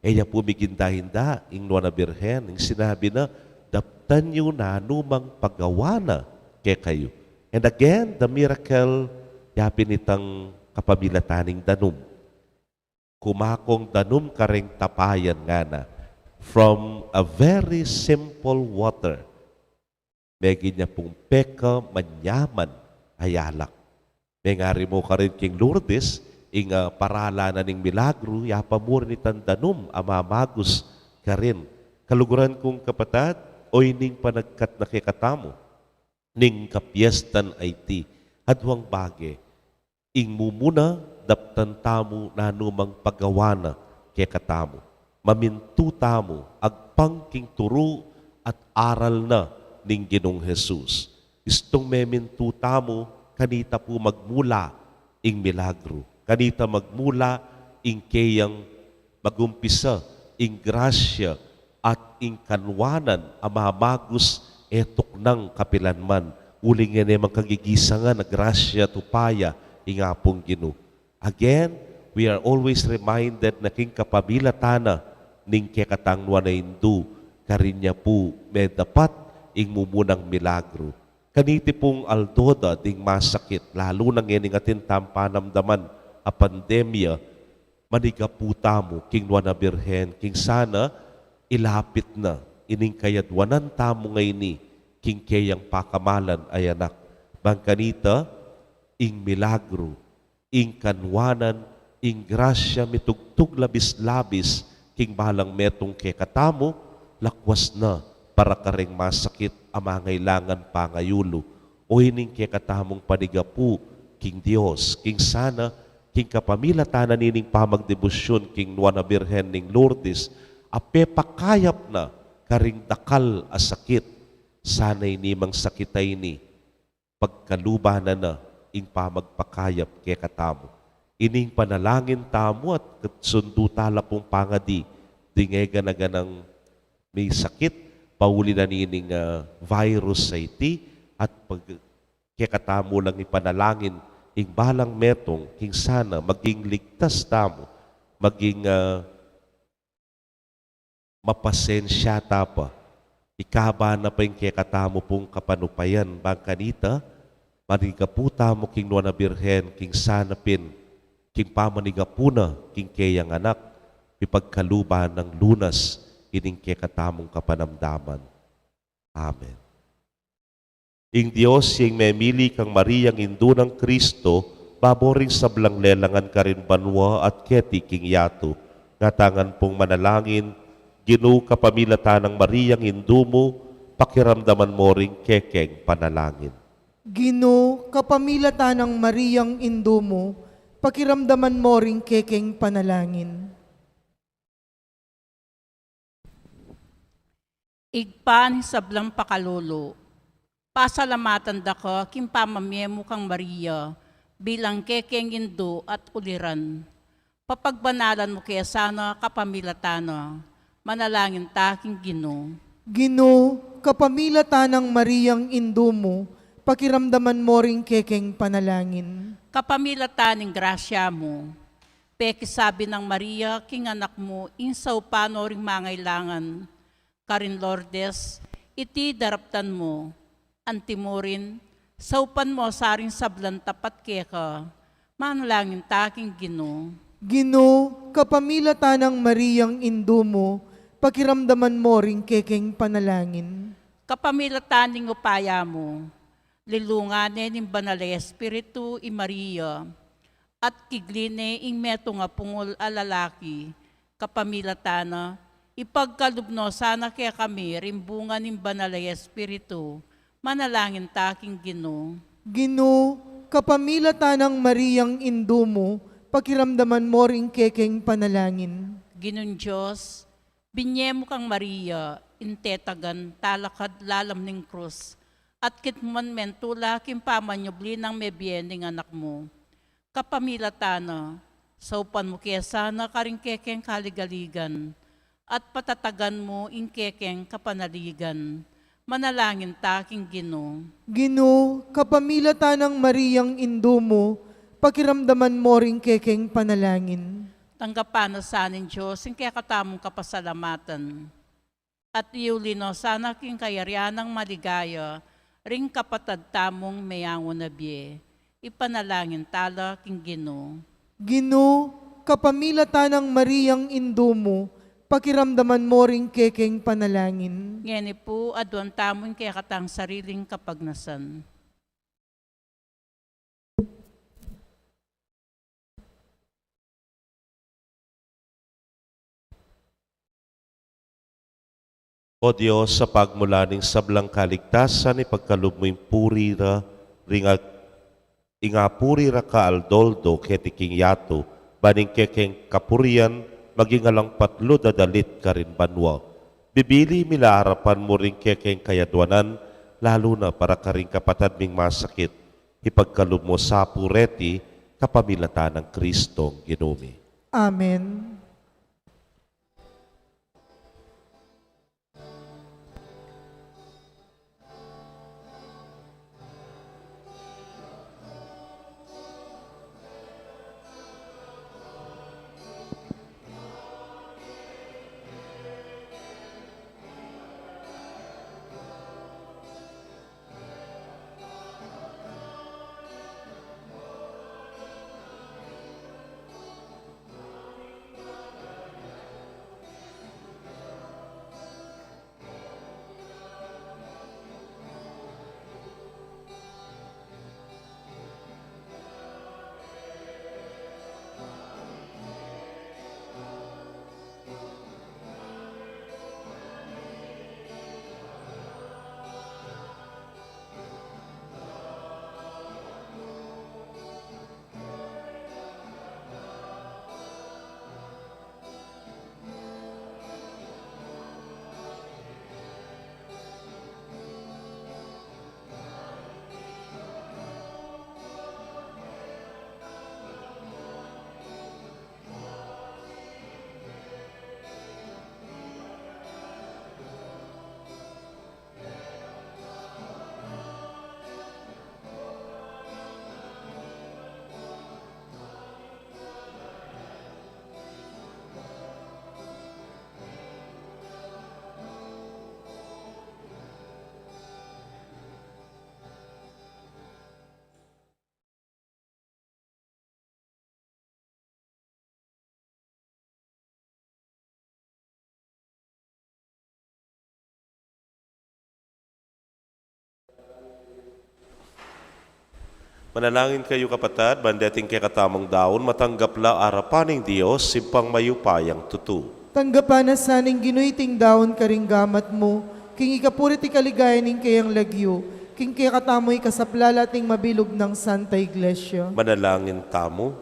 Eya pumiginda-hinda, ing Nuana Birhen, ing sinabi na, daptan nyo na numang paggawana kaya kayo. And again, the miracle, yapin itang kapamilataning danum. Kumakong danum kareng tapayan nga na, from a very simple water, Begi niya pong peka manyaman ayalak. May ngari mo ka rin king Lourdes, ing parala na ning milagro, yapamur ni tandanum, amamagos ka rin. Kaluguran kong kapatid, oy ning panagkat na kikatamo, ning kapiestan ay ti, adwang bage, ing mumuna daptan tamo na numang paggawana kikatamo. Mamintu tamo, agpangking turu at aral na ning Ginong Jesus. Istong memintu tamo, kanita po magmula ing milagro. Kanita magmula ing kayang magumpisa ing grasya at ing kanwanan amamagos etok ng kapilanman. Uling yan mang kagigisangan na grasya tupaya ing apong Ginoo. Again, we are always reminded na king kapabilatana ning kekatangwa na Hindu karinya po may dapat ing mumunang milagro. Kaniti pong aldoda ding masakit, lalo nang yaning atin tampanamdaman a pandemya, manigaputa mo, king Nuana Birhen, king sana ilapit na, ining kayadwanan tamo ngayon king kayang pakamalan ay anak. Bangkanita, ing milagro, ing kanwanan, ing grasya mitugtog labis-labis, king balang metong kekatamo, lakwas na, para kareng masakit amangailangan pangayulo o hining kekatamong panigapu king Dios, king sana, king kapamilatanan nining pamagdebosyon king Nuana Birhen ning Lourdes, ape pakayap na karing dakal a sakit, sanay ni mang sakitay ni, pagkalubanan na ing pamagpakayap kekatamo. Ining panalangin tamo at sundo tala pong pangadi, dingega na ganang may sakit, pauli na nining virus sa iti at pag kekatamo lang ipanalangin ing balang metong king sana maging ligtas tamo, maging mapasensya tapa, ikaba na pa yung kekatamo pong kapanupayan bangkanita, manigaputa mo king Nuana Birhen, king sanapin, king pamanigapuna, king kayang anak, ipagkaluban ng lunas, ining kekatamong kapanamdaman. Amen. Ing Diyos, yung memili kang Mariang Indu ng Kristo, baboring sablang lelangan ka rin banwa at keti king yato. Ngatangan pong manalangin, Ginoo kapamilatan ng Mariang Indu mo, pakiramdaman mo ring kekeng panalangin. Ginoo, kapamilatan ng Mariang Indu mo, pakiramdaman mo ring kekeng panalangin. Igpan sablang pakalolo, pasalamatan da ko kim pamamiyemo kang Maria bilang kekeng Indo at uliran. Papagbanalan mo kaya sana kapamilatana, manalangin taking Ginoo. Ginoo, kapamilatan ng Mariang Indu mo, pakiramdaman mo ring kekeng panalangin. Kapamilataning grasya mo, pekisabi ng Maria king anak mo, insaw pano ring mangailangan, karin Lourdes, iti daraptan mo, antimorin, saupan mo saring sablan tapat keka, manalangin taking Ginoo. Ginoo, kapamilatan ng Mariang Indu mo, pakiramdaman mo ring kekeng panalangin. Kapamilataning upaya mo, lilunganin ng banal Espiritu i Maria, at kigline ing meto nga pungol alalaki, kapamilatana, ipagkalubno sana kaya kami rimbungan ng banal Espiritu, manalangin taking Ginoo. Gino, kapamila tanang Mariyang Indo mo, pakiramdaman mo ring kekeng panalangin. Ginon Diyos, binyemo kang Maria, intetagan, talakad, lalam ning krus, at kitman mentula, kimpamanyubli ng mebyening anak mo. Kapamilatana, saupan mo kesana karing kekeng kaligaligan, at patatagan mo in kekeng kapanaligan. Manalangin taking Gino. Gino, kapamila tanang Mariyang Indo mo, pakiramdaman mo ring kekeng panalangin. Tanggapan na sanin Diyos, yung kaya katamong kapasalamatan. At iulino sana king kayarianang maligaya, ring kapatad tamong mayango na biye. Ipanalangin tala king Gino. Gino, kapamila tanang Mariyang Indo mo, pakiramdaman mo ring kekeng panalangin. Ngeni po, aduan tamong kaya katang sariling kapagnasan. O Diyos, sa pagmulaning sablang kaligtasan, ipagkaloob mo yung purira, ingapurira ka aldoldo, ketiking yato, baning kekeng kapurian, maging alang patlo dadalit ka rin banwa. Bibili mila harapan mo rin kekeng kayadwanan, lalo na para ka rin kapatad ming masakit, ipagkaloob mo sa pureti, kapamilatan ng Kristong Ginumi. Amen. Manalangin kayo kapatad, bandeting kay katamang daon, matanggap la arapaning Diyos, simpang mayupayang tutu. Tanggapan na saning ginuiting daon karing gamat mo, king ikapurit ikaligayan ning kayang lagyo, king kaya katamoy kasaplalating mabilog ng Santa Iglesia. Manalangin tamo,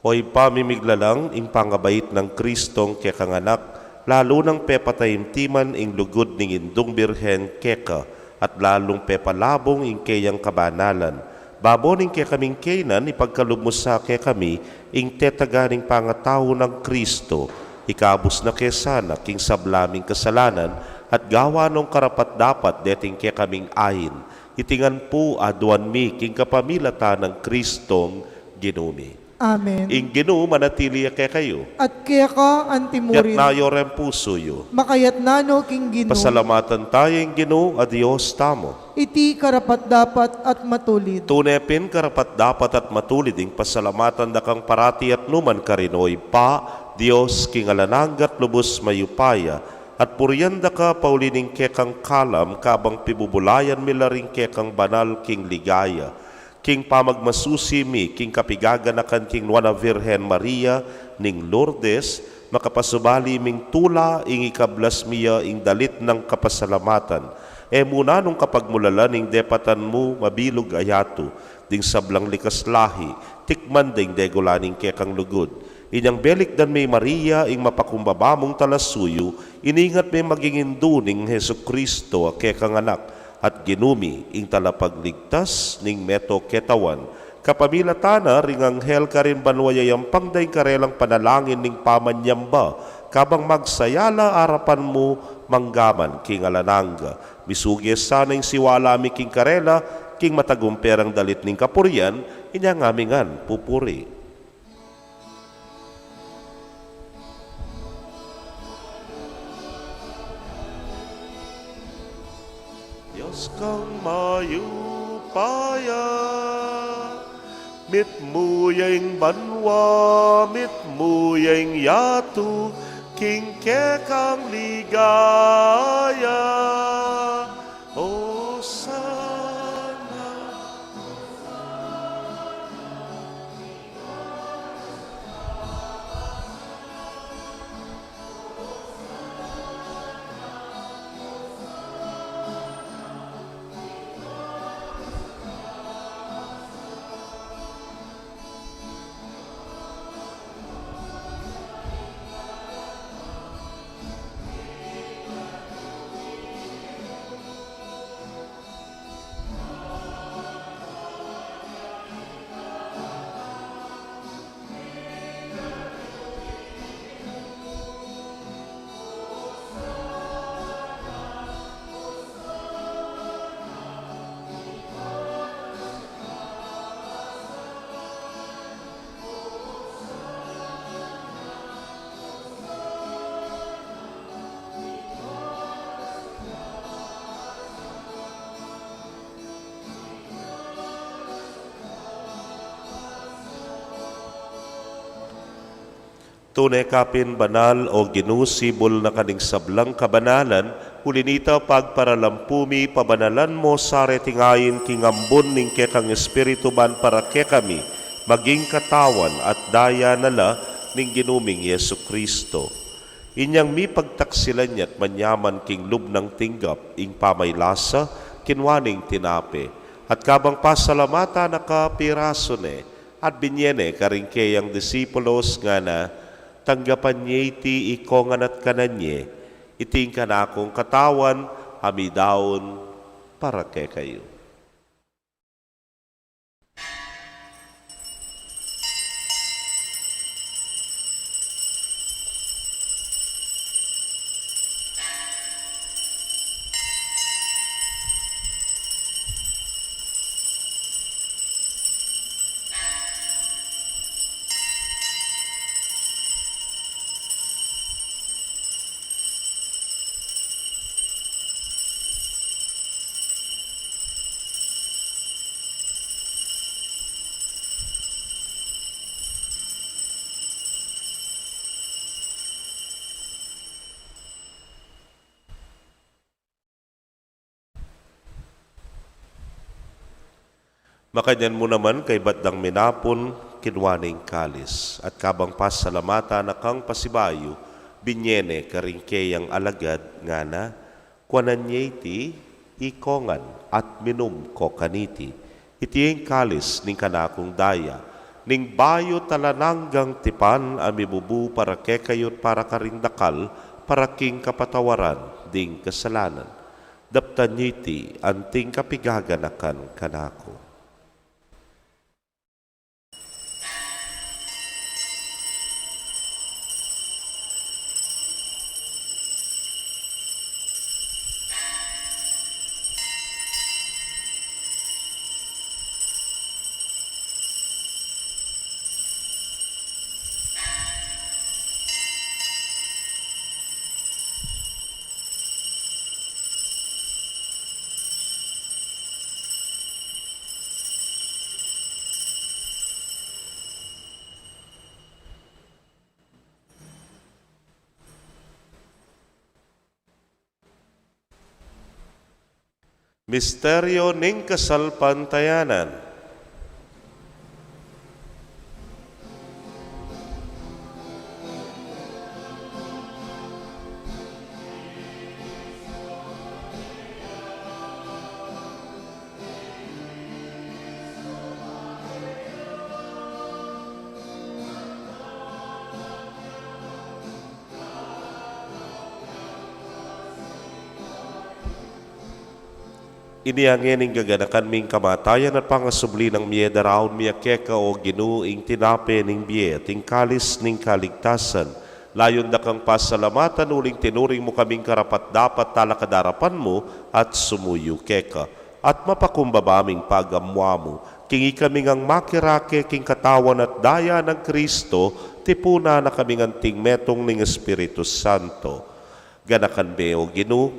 ho'y pamimiglalang ing pangabait ng Kristong kekanganak, lalo ng pepatayimtiman ing lugod ning indong birhen keka, at lalong pepalabong ing kayang kabanalan. Baboning kaya kaming kainan, ipagkaloob mo sa kaya kami, ing tetaganing pangatawo ng Kristo, ikabos na kesana, king sablaming kasalanan, at gawa nung karapat dapat, deting kaya kaming ayin, itingan po aduan mi, king kapamilata ng Kristong Ginumi. Amen. Ing Ginoo, manatili kaya kayo, At kaya ka kat antimurin, nayo ren puso yo. makayat nano king Gino, Pasalamatan tayo ing Ginoo, adios tamo. iti karapat dapat at matulid. Tunepin karapat dapat at matulid ing pasalamatan da kang parati at numan karinoy pa, Dios king alananggat lubos mayupaya, at puryanda ka paulining kekang kalam, kabang pibubulayan milaring kekang banal king ligaya. King pamagmasusi mi, king kapigaganakan king Nuana Virgen Maria, ning Lourdes, makapasubali ming tula ing ikablas miya ing dalit ng kapasalamatan. Muna nung kapagmulala ning depatan mo mabilog ayato, ding sablang likas lahi, tikman ding degulaning kekang lugod. Inyang belik dan may Maria ing mapakumbabamong talasuyo, iningat may magigindo ning Hesu Kristo kekang anak, at ginumi ing talapagligtas ning meto ketawan. Kapamilatana ring anghel karin banwayayang pangday karelang panalangin ning pamanyamba, kabang magsayala arapan mo manggaman king alananga. Misuges sanang siwala mi king karela, king matagumperang dalit ning kapuryan, inyang amingan pupuri. Diyos kang mayupaya, mitmuyeng banwa, mitmuyeng yatu, king kekang ligaya. O sana. Tunay kapin banal o ginusibol na kaning sablang kabanalan, ulinita pagparalampumi pabanalan mo sa retingayin kingambon ning kekang espiritu ban para kekami, maging katawan at daya nala ning ginuming Yesu Kristo. Inyang mi pagtaksilan niya't manyaman king lubnang tinggap, ing pamaylasa, kinwaning tinape, at kabang pasalamata nakapiraso ne, at binyene karingkeyang disipulos nga na, tanggapan niya iti ikongan at kananye, iting kanakong katawan, hamidaon para kay kayo. Makanyan mo naman kay batdang minapon, kinwaning kalis, at kabang pasalamata na kang pasibayo, binyene karingkeyang alagad nga na, kwanan niya iti, ikongan at minum ko kaniti, iti kalis ning kanakong daya, ning bayo talananggang tipan amibubu para kekayot para karindakal, para king kapatawaran ding kasalanan. Daptan niya iti, anting kapigaganakan kanako. Misteryo ning kasalpantayanan. Iniangin gaganakan ming kamatayan at pangasubli ng miye daraon miya keka o ginuing tinape ning biye, ting kalis ning kaligtasan. Layon da kang pasalamatan uling tinuring mo kaming karapat dapat talakadarapan mo at sumuyo keka. At mapakumbabaming pagamwa mo, kingi kami ngang makirake king katawan at daya ng Kristo, tipuna na kaming anting metong ning Espiritu Santo. Ganakan be o ginu,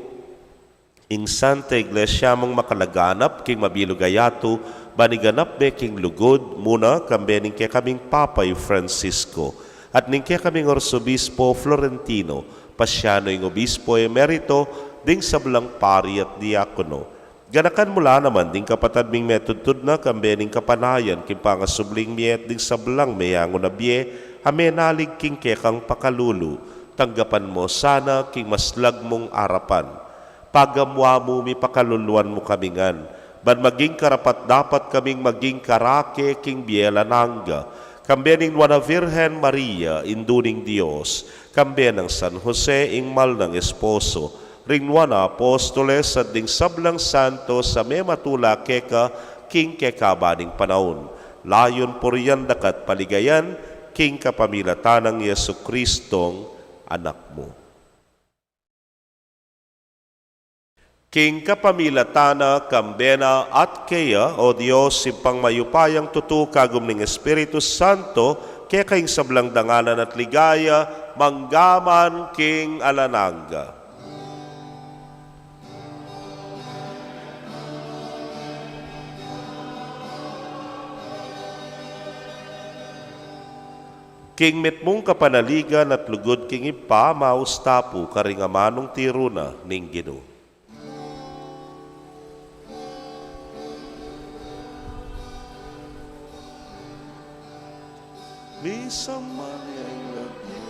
ing Santa Iglesia mong makalaganap king mabilugayato, baniganap be king lugod, muna kambe ning kaya kaming Papay Francisco, at ning kaya kaming Orsobispo Florentino, pasyano ing Obispo Emerito, ding sablang pari at diakono. Ganakan mula naman ding kapatad ming metudtud na kambe ning kapanayan king pangasubling miet ding sablang mayango na biye, amenalig king kekang pakalulu, tanggapan mo sana king maslag mong arapan. Pagamwa mo mi pakaluluan mo kamingan, ban maging karapat dapat kaming maging karake king biela nangga, kambe ning Nuana Virgen Maria, induning Dios, kambe ng San Jose, ingmal ng esposo, ring Nuana Apostoles at ding sablang santo sa may matula keka, king kekabaning panahon. Layon puriyan dakat paligayan, king kapamilatan ng Yesu Kristong anak mo. King kapamilatana, kambena at kaya, o Diyos, simpang mayupayang tutu kagum ng Espiritu Santo, kaya kayong sablang danganan at ligaya, manggaman king alananga. King mitmong kapanaligan at lugod king ipa, maustapu karingamanong tiruna ning Gino. Misa Maria, I love you.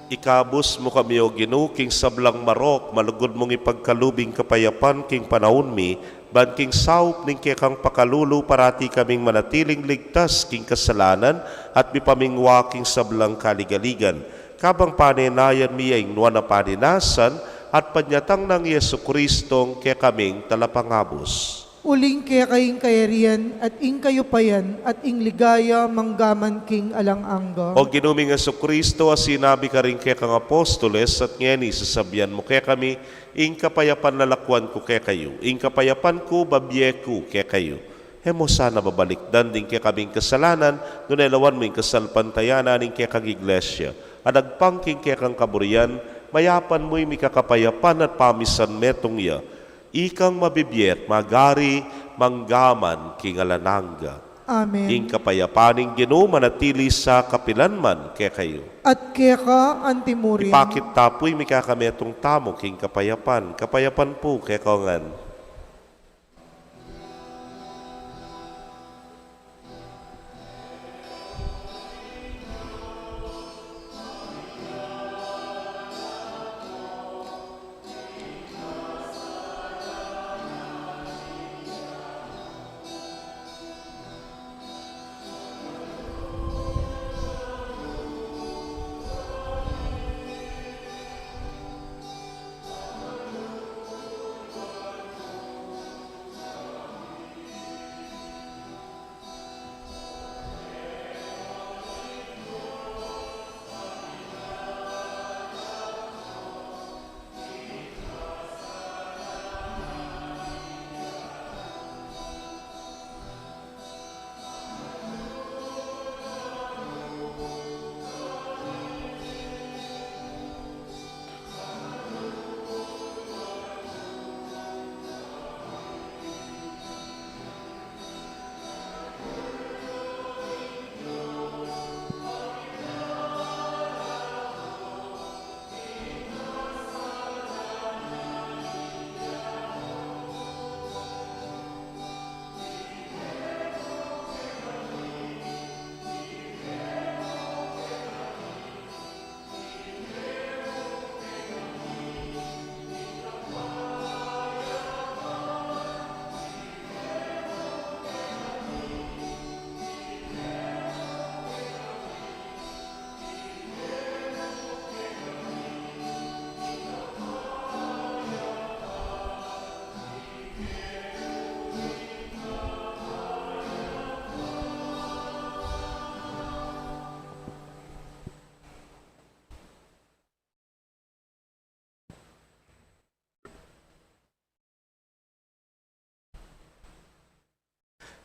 Ikabus mo kami o Ginoo king sablang marok, malugod mong ipagkalubing kapayapan king panahon mi, ban king saup ning kekang pakalulu parati kaming manatiling ligtas king kasalanan at mipamingwa king sablang kaligaligan. Kabang panenayan mi ay Nuana paninasan at panyatang ng Yesu Kristong kaya kaming talapangabos. Uling kaya kayong kayarian at ing kayo payan at ing ligaya manggaman king alang-angga. O ginuming Yesu Kristo, sinabi ka rin kaya kang apostoles at ngeni sasabihan mo kaya kami, ing kapayapan lalakwan ko kaya kayo, ing kapayapan ko babye ko kaya kayo. Hemo sana babalikdan din kaya kaming kasalanan, nunelawan mo yung kasalpantayanan ing kaya kang iglesia. Anagpangking kaya kang kaburian, mayapan mo'y mikakapayapan at pamisan metong ya. Ikang mabibiyet, magari, manggaman, kingalanangga. Amen. Ing kapayapaning Ginoo manatili sa kapilanman kaya kayo. At kaya ka antimurin. Ipakit tapoy mikakametong tamo king kapayapan. Kapayapan po kaya kaungan.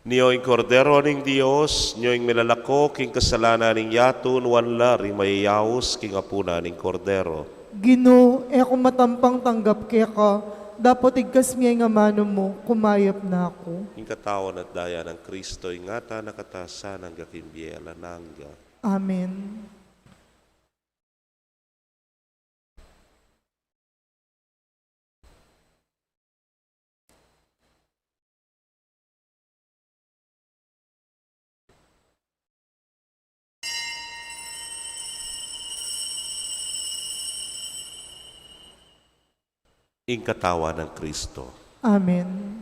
Niyo ing kordero ning Dios, niyo ing milalako king kasalanan ning yaton wanla ri mayayawos king apuna ning kordero. Ginoo, ako matampang tanggap kaya ka, dapat igkas miya nga mano mo, kumayap na ako. Ing katawan at daya ng Kristo, ingata nakatasan ang gakimbiela nangga. Amen. Ing katawan ng Kristo. Amen.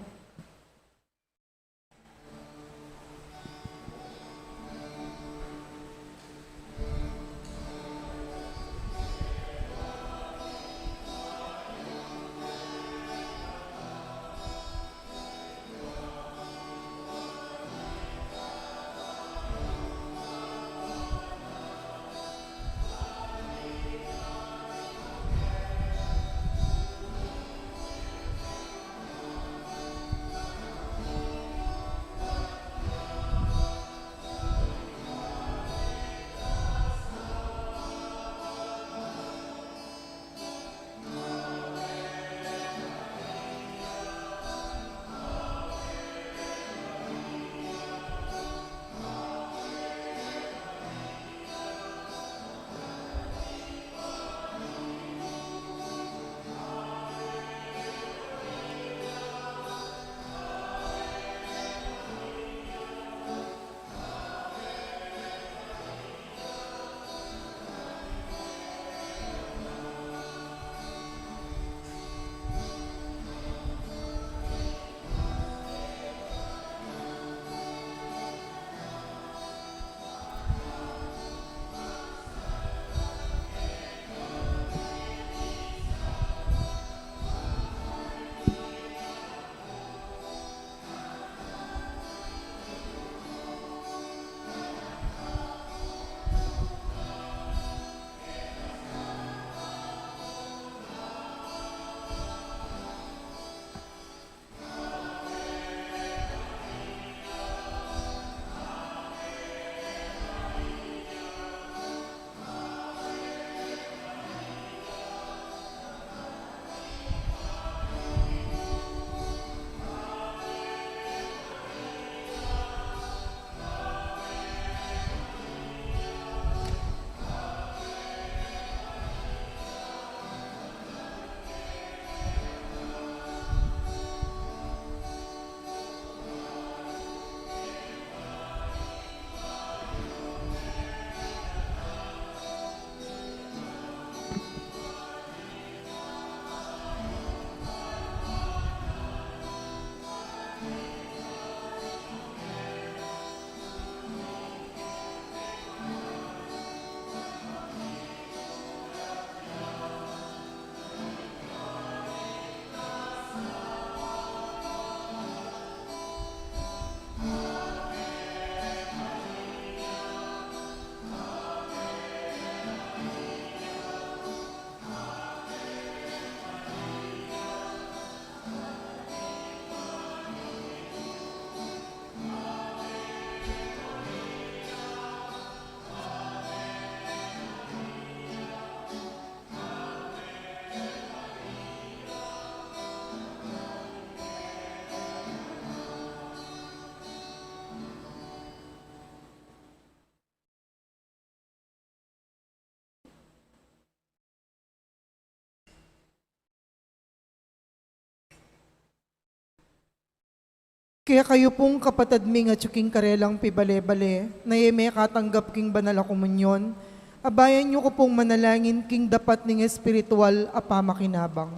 Kaya kayo pong kapatid mi nga tsuking karelang pibale-bale, na may katanggap king banal a komunyon, abayan nyo ko pong manalangin king dapat ning espiritual a pamakinabang.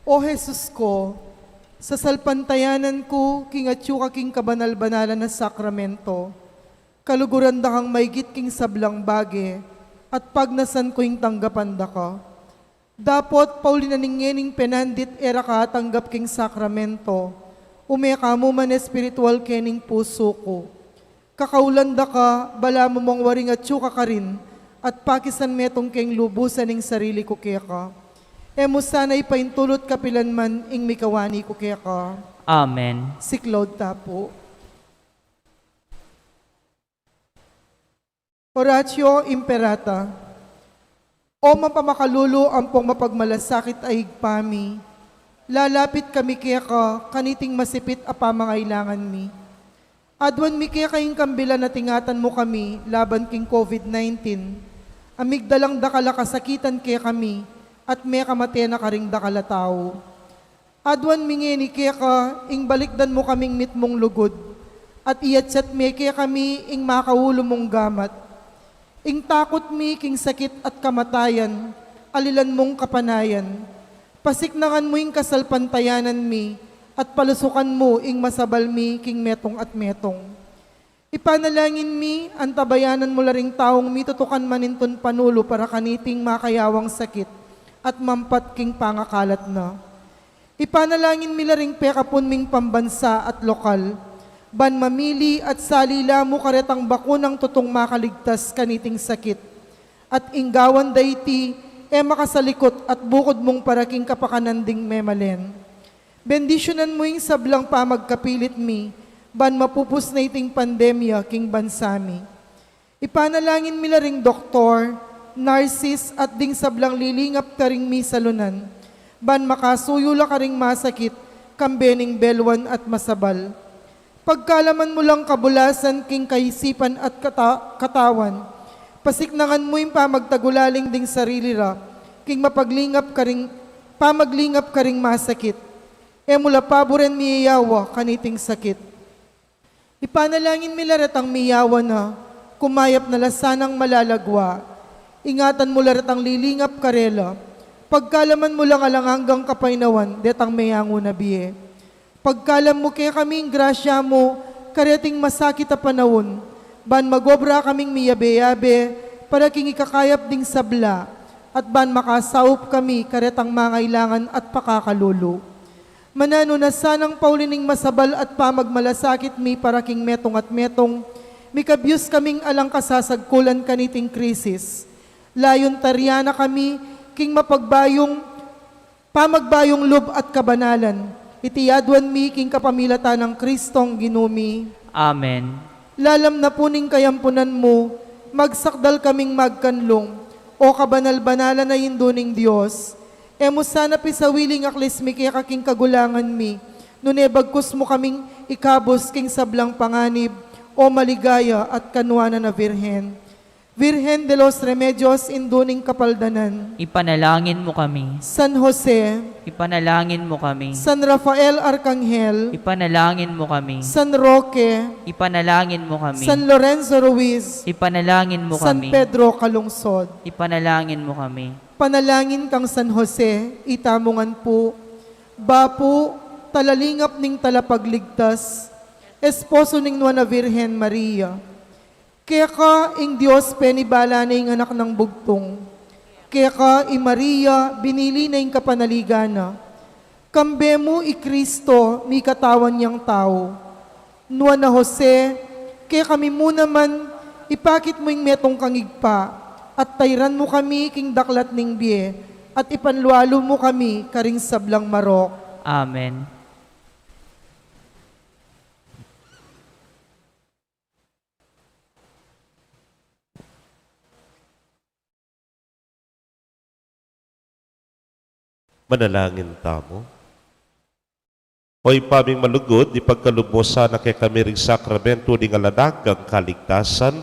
O Jesus ko, sa salpantayanan ko king atsuka king kabanal-banalan na sakramento, kaluguran da kang maygit king sablang bage, at pagnasan ko yung tanggapan da ka. Dapot paulinaningening penandit era ka tanggap king sakramento, umeka mo man espiritual kening puso ko. Kakaulanda ka, bala mo mong waring at tsuka ka rin, at pakisan metong keng lubusan ng sarili ko kaya ka. Emo sana'y paintulot kapilan man ing mikawani ko kaya ka. Amen. Si Claude Tapo. Oratio Imperata. O mapamakalulo ampong mapagmalasakit ay higpami, lalapit kami kaya ka, kaniting masipit apamangailangan mi. Adwan mi kaya kayong kambila na tingatan mo kami, laban king COVID-19. Amigdalang dakala kasakitan kaya kami, at may kamate na karing dakala tao. Adwan mingeni kaya ka, ing balikdan mo kaming mitmong lugod, at iyatsat mi kaya kami, ing makaulo mong gamat. Ing takot mi king sakit at kamatayan, alilan mong kapanayan. Pasiknangan mo ing kasalpantayanan mi, at palusukan mo ing masabal mi king metong at metong. Ipanalangin mi, antabayanan mo laring taong mitutukan maninton panulo para kaniting makayawang sakit, at mampat king pangakalat na. Ipanalangin mi laring pekapon ming pambansa at lokal, ban mamili at salila mo karetang bakunang tutong makaligtas kaniting sakit. At inggawan dayti, makasalikot at bukod mong paraking kapakananding memalen. Bendisyonan mo yung sablang pamagkapilit mi, ban mapupus na iting pandemya king bansami. Ipanalangin mi laring doktor, narsis at ding sablang lilingap karing mi salunan, ban makasuyula karing masakit, kambening belwan at masabal. Pagkalaman mo lang kabulasan king kaisipan at katawan, pasiknangan mo yung pamagtagulaling ding sarili ra, king pamaglingap karing masakit. Mula paboren miyawa kaniting sakit. Ipanalangin milaratang miyawa na, kumayap na lasanang malalagwa. Ingatan mo laratang lilingap karela, pagkalaman mo lang alang hanggang kapainawan, detang mayango na biye. Pagkalam mo kaya kaming grasya mo, kareting masakit a panahon, ban magobra kaming miyabe-yabe, para king ikakayap ding sabla, at ban makasaup kami karetang mangailangan at pakakalulo. Manano na sanang paulining masabal at pamagmalasakit mi para king metong at metong, mikabyus kaming alang kasasagkulan kaniting krisis. Layon taryana kami, king pamagbayong lub at kabanalan, itiyadwan mi king kapamilatan ng Kristong ginumi. Amen. Lalam na puning kayampunan mo, magsakdal kaming magkanlong, o kabanal-banalan na induning Diyos. Emo sana pisawiling aklis mi kaya kaking kagulangan mi, nunebagkus mo kaming ikabos king sablang panganib, o maligaya at kanwana na Virhen. Virhen de los Remedios induning kapaldanan. Ipanalangin mo kami. San Jose, Ipanalangin mo kami. San Rafael Arcangel, Ipanalangin mo kami. San Roque, Ipanalangin mo kami. San Lorenzo Ruiz, Ipanalangin mo San kami. Pedro Calungsod. Ipanalangin mo kami. Panalangin kang San Jose, itamungan po, bapo, talalingap ning talapagligtas, esposo ning Nuana Virgen Maria. Kaya ka, ing Diyos, penibala na ing anak ng bugtong. Kaya ka, Maria, binili na ing kapanaligana. Kambe mo, Kristo, mi katawan niyang tao. Nuana Jose, kaya kami mo naman, ipakit mo ing metong kangigpa, at tayran mo kami king daklat ning biye, at ipanlualo mo kami karing sablang marok. Amen. Manalangin tamo. Oy paming malugod, di pagkalubmosa na kay kami ring sakramento di nga ladagang kaligtasan,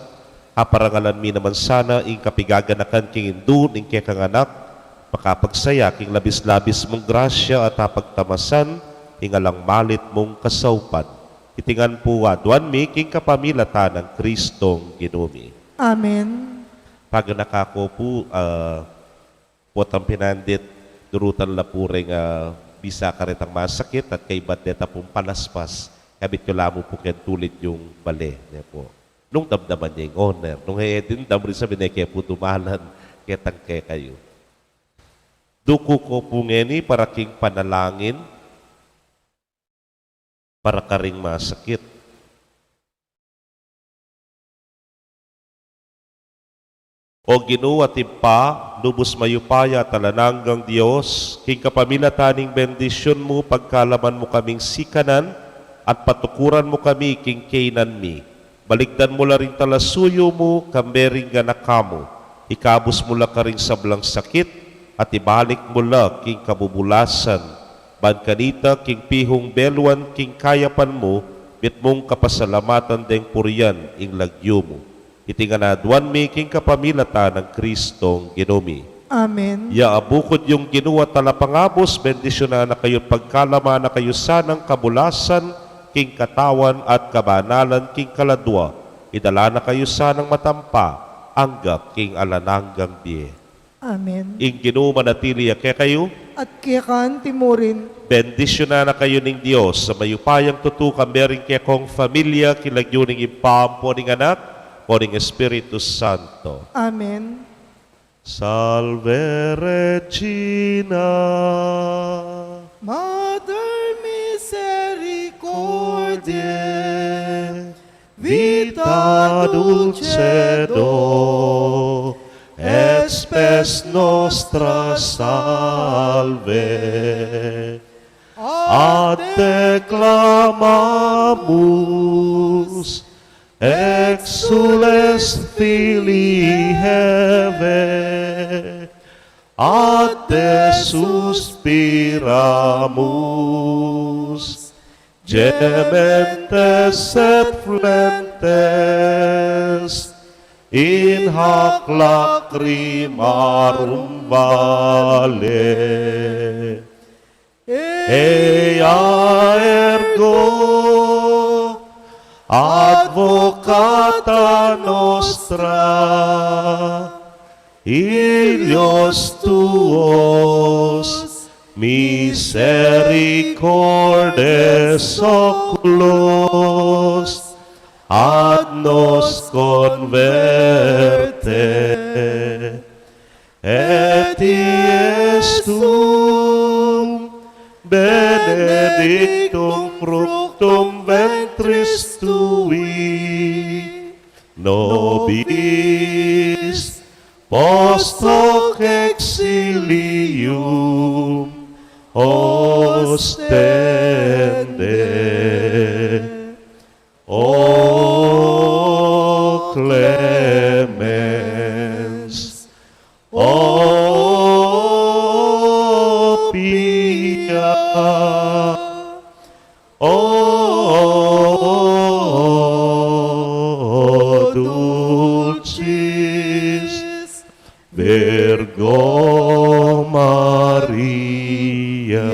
aparangalan mi naman sana ing kapigaganakan king indu ning kay kanganak, makapagsaya king labis-labis mong grasya at apagtamasan, ing alang malit mong kasaupan. Itingan po adwan mi king kapamilatan ng Kristong ginumi. Amen. Pag nakako po, potang pinandit, durutan la po rin bisa karitang masakit at kay badeta pong palaspas. Kabit ko lamo po kaya tulit yung bale. Niya po. Nung damdaman niya yung honor. Nung din damri sabi niya kaya po tumalan kaya tangke kayo. Duko ko po ngeni para king panalangin para karing masakit. O Ginoo at impa, lubos mayupaya talananggang Diyos, king kapamilataning bendisyon mo, pagkalaman mo kaming sikanan, at patukuran mo kami king kainan mi. Baligdan mo la rin talasuyo mo, kambering ganakamo. Ikabos mo la ka rin sablang sakit, at ibalik mo la king kabubulasan. Ban kanita king pihong belwan king kayapan mo, bit mong kapasalamatan deng purian ing lagyo mo. Itinganaduan mi king kapamilata ng Kristong Ginumi. Amen. Ya abukod yung ginuwa talapangabos, bendisyonan na kayo pagkalama na kayo sanang kabulasan, king katawan at kabanalan king kaladwa. Idala na kayo sanang matampa, anggap king alananggang biye. Amen. Ing ginuwa manatili ke kayo, At kiyakan timurin, bendisyonan na kayo ning Diyos sa mayupayang tutukan bering kaya kong familia, kilagyo ning impampo ning anak, o ning Espiritu Santo. Amen. Salve Regina, Mother Misericordiae, vita dulcedo, et spes nostra salve. Ad te clamamus, exules filii Heve, ad te suspiramus, gementes et flentes, in hac lacrimarum vale. Ea ergo advocata nostra, ilios tuos, misericordes oculos, ad nos converte, et ies tuum benedictum fructum ventris tui, nobis post hoc exilium ostende. O clemens, o pia, o dulcis Virgo Maria.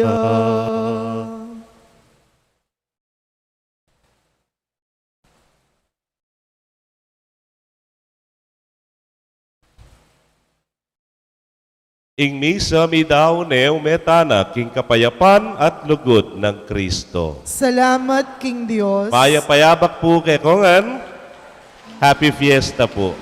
Ing misa mi daw neo metana king kapayapan at lugod ng Kristo. salamat King Dios. Payapayabak po kay Kongan. Happy Fiesta po.